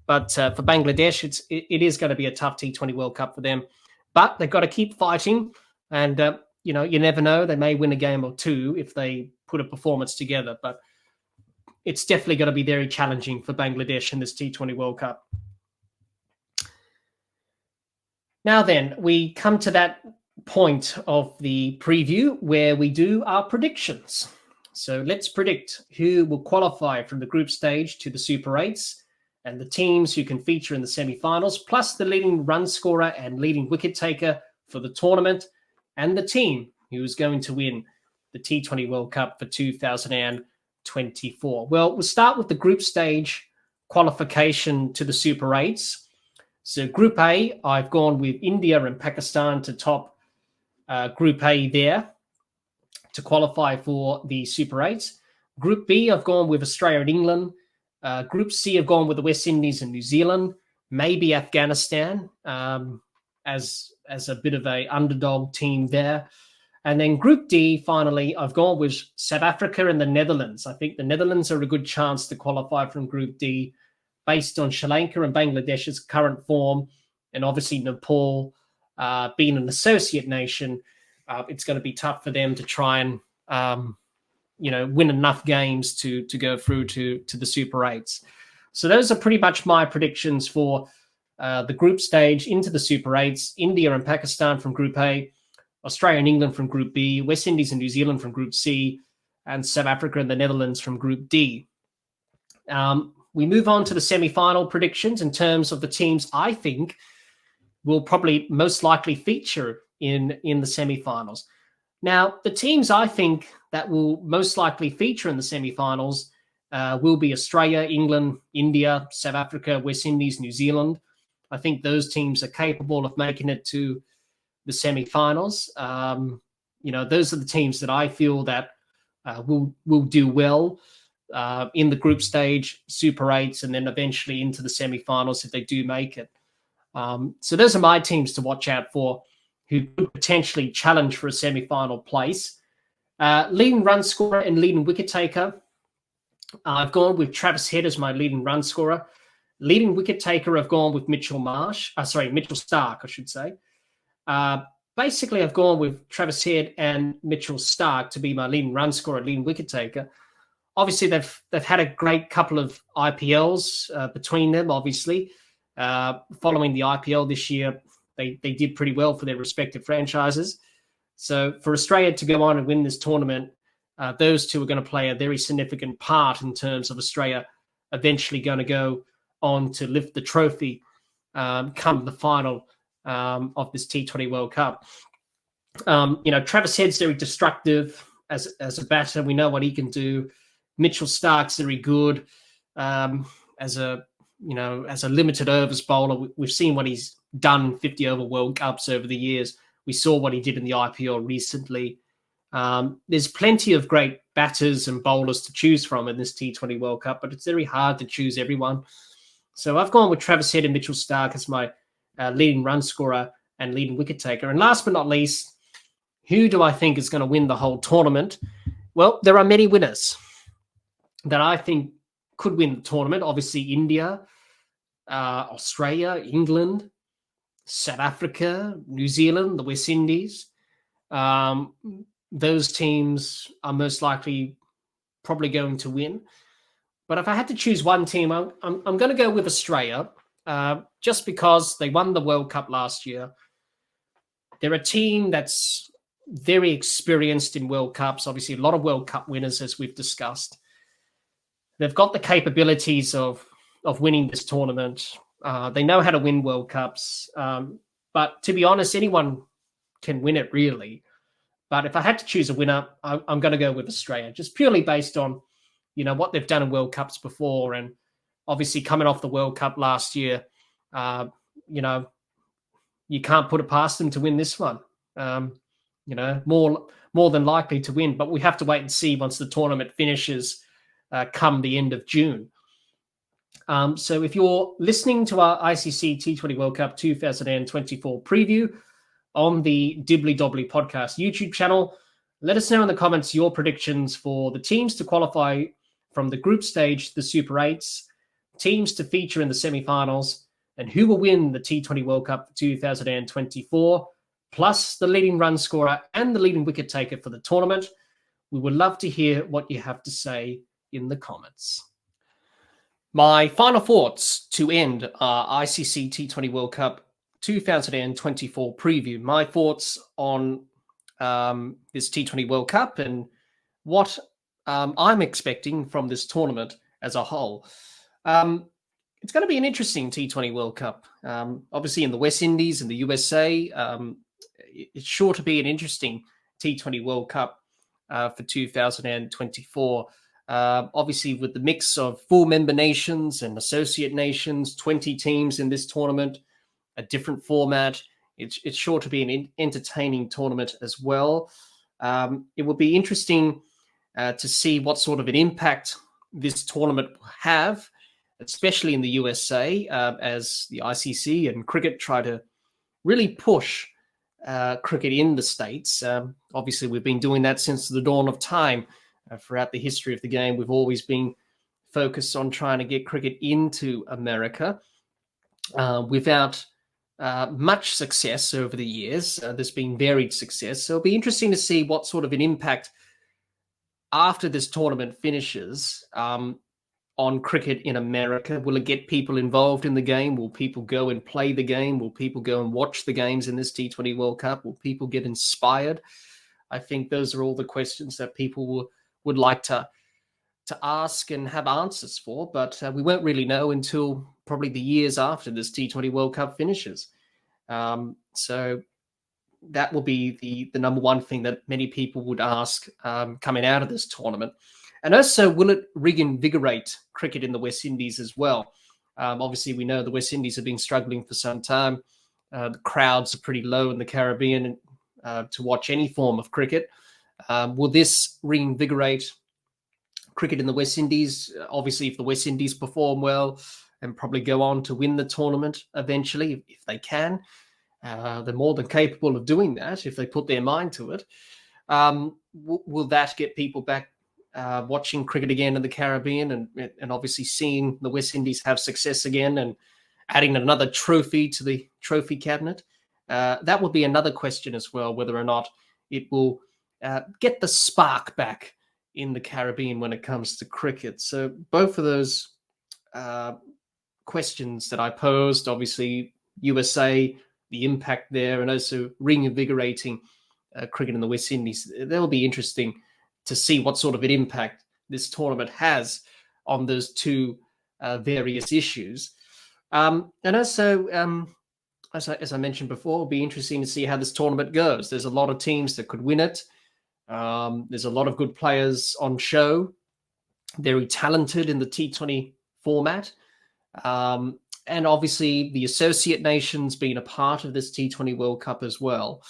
But for Bangladesh, it is going to be a tough T20 World Cup for them. But they've got to keep fighting. And, you never know. They may win a game or two if they put a performance together. But it's definitely going to be very challenging for Bangladesh in this T20 World Cup. Now then, we come to that point of the preview where we do our predictions. So let's predict who will qualify from the group stage to the Super 8s and the teams who can feature in the semi-finals, plus the leading run scorer and leading wicket taker for the tournament, and the team who is going to win the T20 World Cup for 2024. Well, we'll start with the group stage qualification to the Super 8s. So Group A, I've gone with India and Pakistan to top Group A there to qualify for the Super 8s. Group B, I've gone with Australia and England. Group C, I've gone with the West Indies and New Zealand, maybe Afghanistan as a bit of a underdog team there. And then Group D, finally, I've gone with South Africa and the Netherlands. I think the Netherlands are a good chance to qualify from Group D based on Sri Lanka and Bangladesh's current form, and obviously Nepal being an associate nation. It's going to be tough for them to try and win enough games to go through to the Super 8s. So those are pretty much my predictions for the group stage into the Super 8s. India and Pakistan from Group A, Australia and England from Group B, West Indies and New Zealand from Group C, and South Africa and the Netherlands from Group D. We move on to the semi-final predictions in terms of the teams I think will probably most likely feature in the semi-finals. Now, the teams I think that will most likely feature in the semi-finals will be Australia, England, India, South Africa, West Indies, New Zealand. I think those teams are capable of making it to the semi-finals. Those are the teams that I feel that will do well in the group stage, Super 8s, and then eventually into the semi-finals if they do make it. So those are my teams to watch out for who could potentially challenge for a semi-final place. Leading run scorer and leading wicket taker, I've gone with Travis Head as my leading run scorer. Leading wicket taker, I've gone with Mitchell Starc, I should say. Basically, I've gone with Travis Head and Mitchell Starc to be my leading run scorer and leading wicket taker. Obviously, they've had a great couple of IPLs between them, obviously. Following the IPL this year, they did pretty well for their respective franchises. So for Australia to go on and win this tournament, those two are going to play a very significant part in terms of Australia eventually going to go on to lift the trophy come the final of this T20 World Cup. Travis Head's very destructive as a batter. We know what he can do. Mitchell Starc's very good as a limited overs bowler. We've seen what he's done 50-over World Cups over the years. We saw what he did in the IPL recently. There's plenty of great batters and bowlers to choose from in this T20 World Cup, but it's very hard to choose everyone. So I've gone with Travis Head and Mitchell Starc as my leading run scorer, and leading wicket taker. And last but not least, who do I think is going to win the whole tournament? Well, there are many winners that I think could win the tournament. Obviously, India, Australia, England, South Africa, New Zealand, the West Indies. Those teams are most likely probably going to win. But if I had to choose one team, I'm going to go with Australia, just because they won the World Cup last year. They're a team that's very experienced in World Cups, obviously a lot of World Cup winners, as we've discussed. They've got the capabilities of winning this tournament. They know how to win World Cups. But to be honest, anyone can win it, really. But if I had to choose a winner, I'm going to go with Australia, just purely based on, what they've done in World Cups before. And obviously coming off the World Cup last year, you can't put it past them to win this one. More than likely to win. But we have to wait and see once the tournament finishes come the end of June. So if you're listening to our ICC T20 World Cup 2024 preview on the Dibbly Dobbly Podcast YouTube channel, let us know in the comments your predictions for the teams to qualify from the group stage, the Super 8s, teams to feature in the semi-finals, and who will win the T20 World Cup 2024, plus the leading run scorer and the leading wicket taker for the tournament. We would love to hear what you have to say in the comments. My final thoughts to end our ICC T20 World Cup 2024 preview. My thoughts on this T20 World Cup and what I'm expecting from this tournament as a whole. It's going to be an interesting T20 World Cup. Obviously in the West Indies and the USA, it's sure to be an interesting T20 World Cup for 2024. Obviously with the mix of full member nations and associate nations, 20 teams in this tournament, a different format. It's sure to be an entertaining tournament as well. It will be interesting to see what sort of an impact this tournament will have, especially in the USA, as the ICC and cricket try to really push cricket in the States. Obviously, we've been doing that since the dawn of time. Throughout the history of the game, we've always been focused on trying to get cricket into America without much success over the years. There's been varied success. So it'll be interesting to see what sort of an impact after this tournament finishes on cricket in America. Will it get people involved in the game? Will people go and play the game? Will people go and watch the games in this T20 World Cup? Will people get inspired? I think those are all the questions that people would like to ask and have answers for, but we won't really know until probably the years after this T20 World Cup finishes. So that will be the number one thing that many people would ask coming out of this tournament. And also, will it reinvigorate cricket in the West Indies as well? Obviously, we know the West Indies have been struggling for some time. The crowds are pretty low in the Caribbean to watch any form of cricket. Will this reinvigorate cricket in the West Indies? Obviously, if the West Indies perform well and probably go on to win the tournament eventually, if they can, they're more than capable of doing that if they put their mind to it. Will that get people back watching cricket again in the Caribbean and obviously seeing the West Indies have success again and adding another trophy to the trophy cabinet? That would be another question as well, whether or not it will get the spark back in the Caribbean when it comes to cricket. So both of those questions that I posed, obviously USA, the impact there, and also reinvigorating cricket in the West Indies, they'll be interesting to see what sort of an impact this tournament has on those two various issues. And also, as I mentioned before, it'll be interesting to see how this tournament goes. There's a lot of teams that could win it. There's a lot of good players on show, very talented in the T20 format. And obviously the associate nations being a part of this T20 World Cup as well.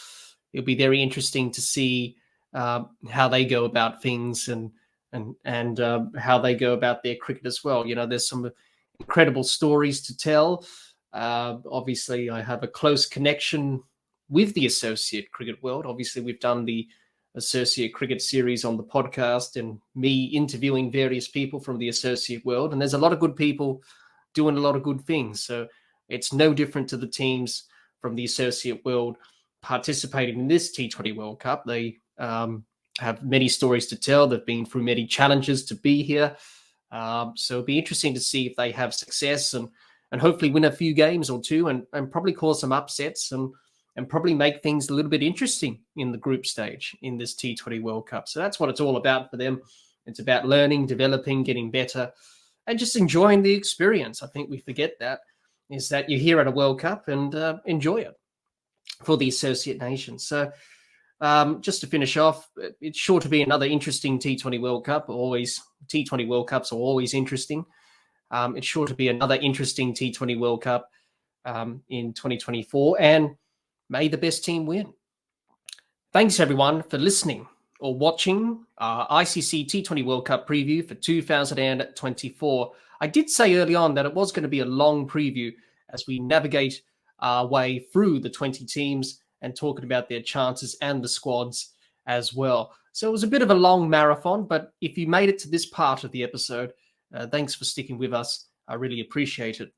It'll be very interesting to see how they go about things and how they go about their cricket as well. There's some incredible stories to tell. Obviously, I have a close connection with the associate cricket world. Obviously, we've done the associate cricket series on the podcast and me interviewing various people from the associate world. And there's a lot of good people doing a lot of good things. So it's no different to the teams from the associate world participating in this T20 World Cup. They have many stories to tell. They've been through many challenges to be here. So it'll be interesting to see if they have success and hopefully win a few games or two and probably cause some upsets and probably make things a little bit interesting in the group stage in this T20 World Cup. So that's what it's all about for them. It's about learning, developing, getting better, and just enjoying the experience. I think we forget that, is that you're here at a World Cup and enjoy it for the associate nations. So just to finish off, it's sure to be another interesting T20 World Cup. Always T20 World Cups are always interesting. It's sure to be another interesting T20 World Cup in 2024, and may the best team win. Thanks everyone for listening or watching our ICC T20 World Cup preview for 2024. I did say early on that it was going to be a long preview as we navigate our way through the 20 teams and talking about their chances and the squads as well. So it was a bit of a long marathon, but if you made it to this part of the episode, thanks for sticking with us. I really appreciate it.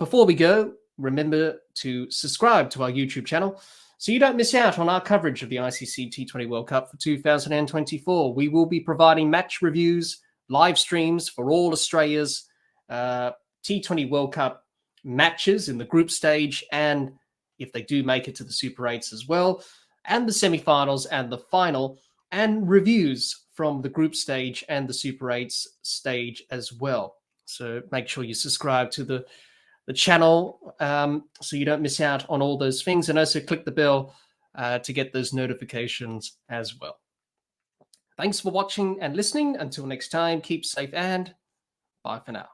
Before we go, remember to subscribe to our YouTube channel so you don't miss out on our coverage of the ICC T20 World Cup for 2024. We will be providing match reviews, live streams for all Australia's T20 World Cup matches in the group stage, and if they do make it to the Super 8s as well, and the semi-finals and the final, and reviews from the group stage and the Super 8s stage as well. So make sure you subscribe to the channel so you don't miss out on all those things, and also click the bell to get those notifications as well. Thanks for watching and listening. Until next time, keep safe and bye for now.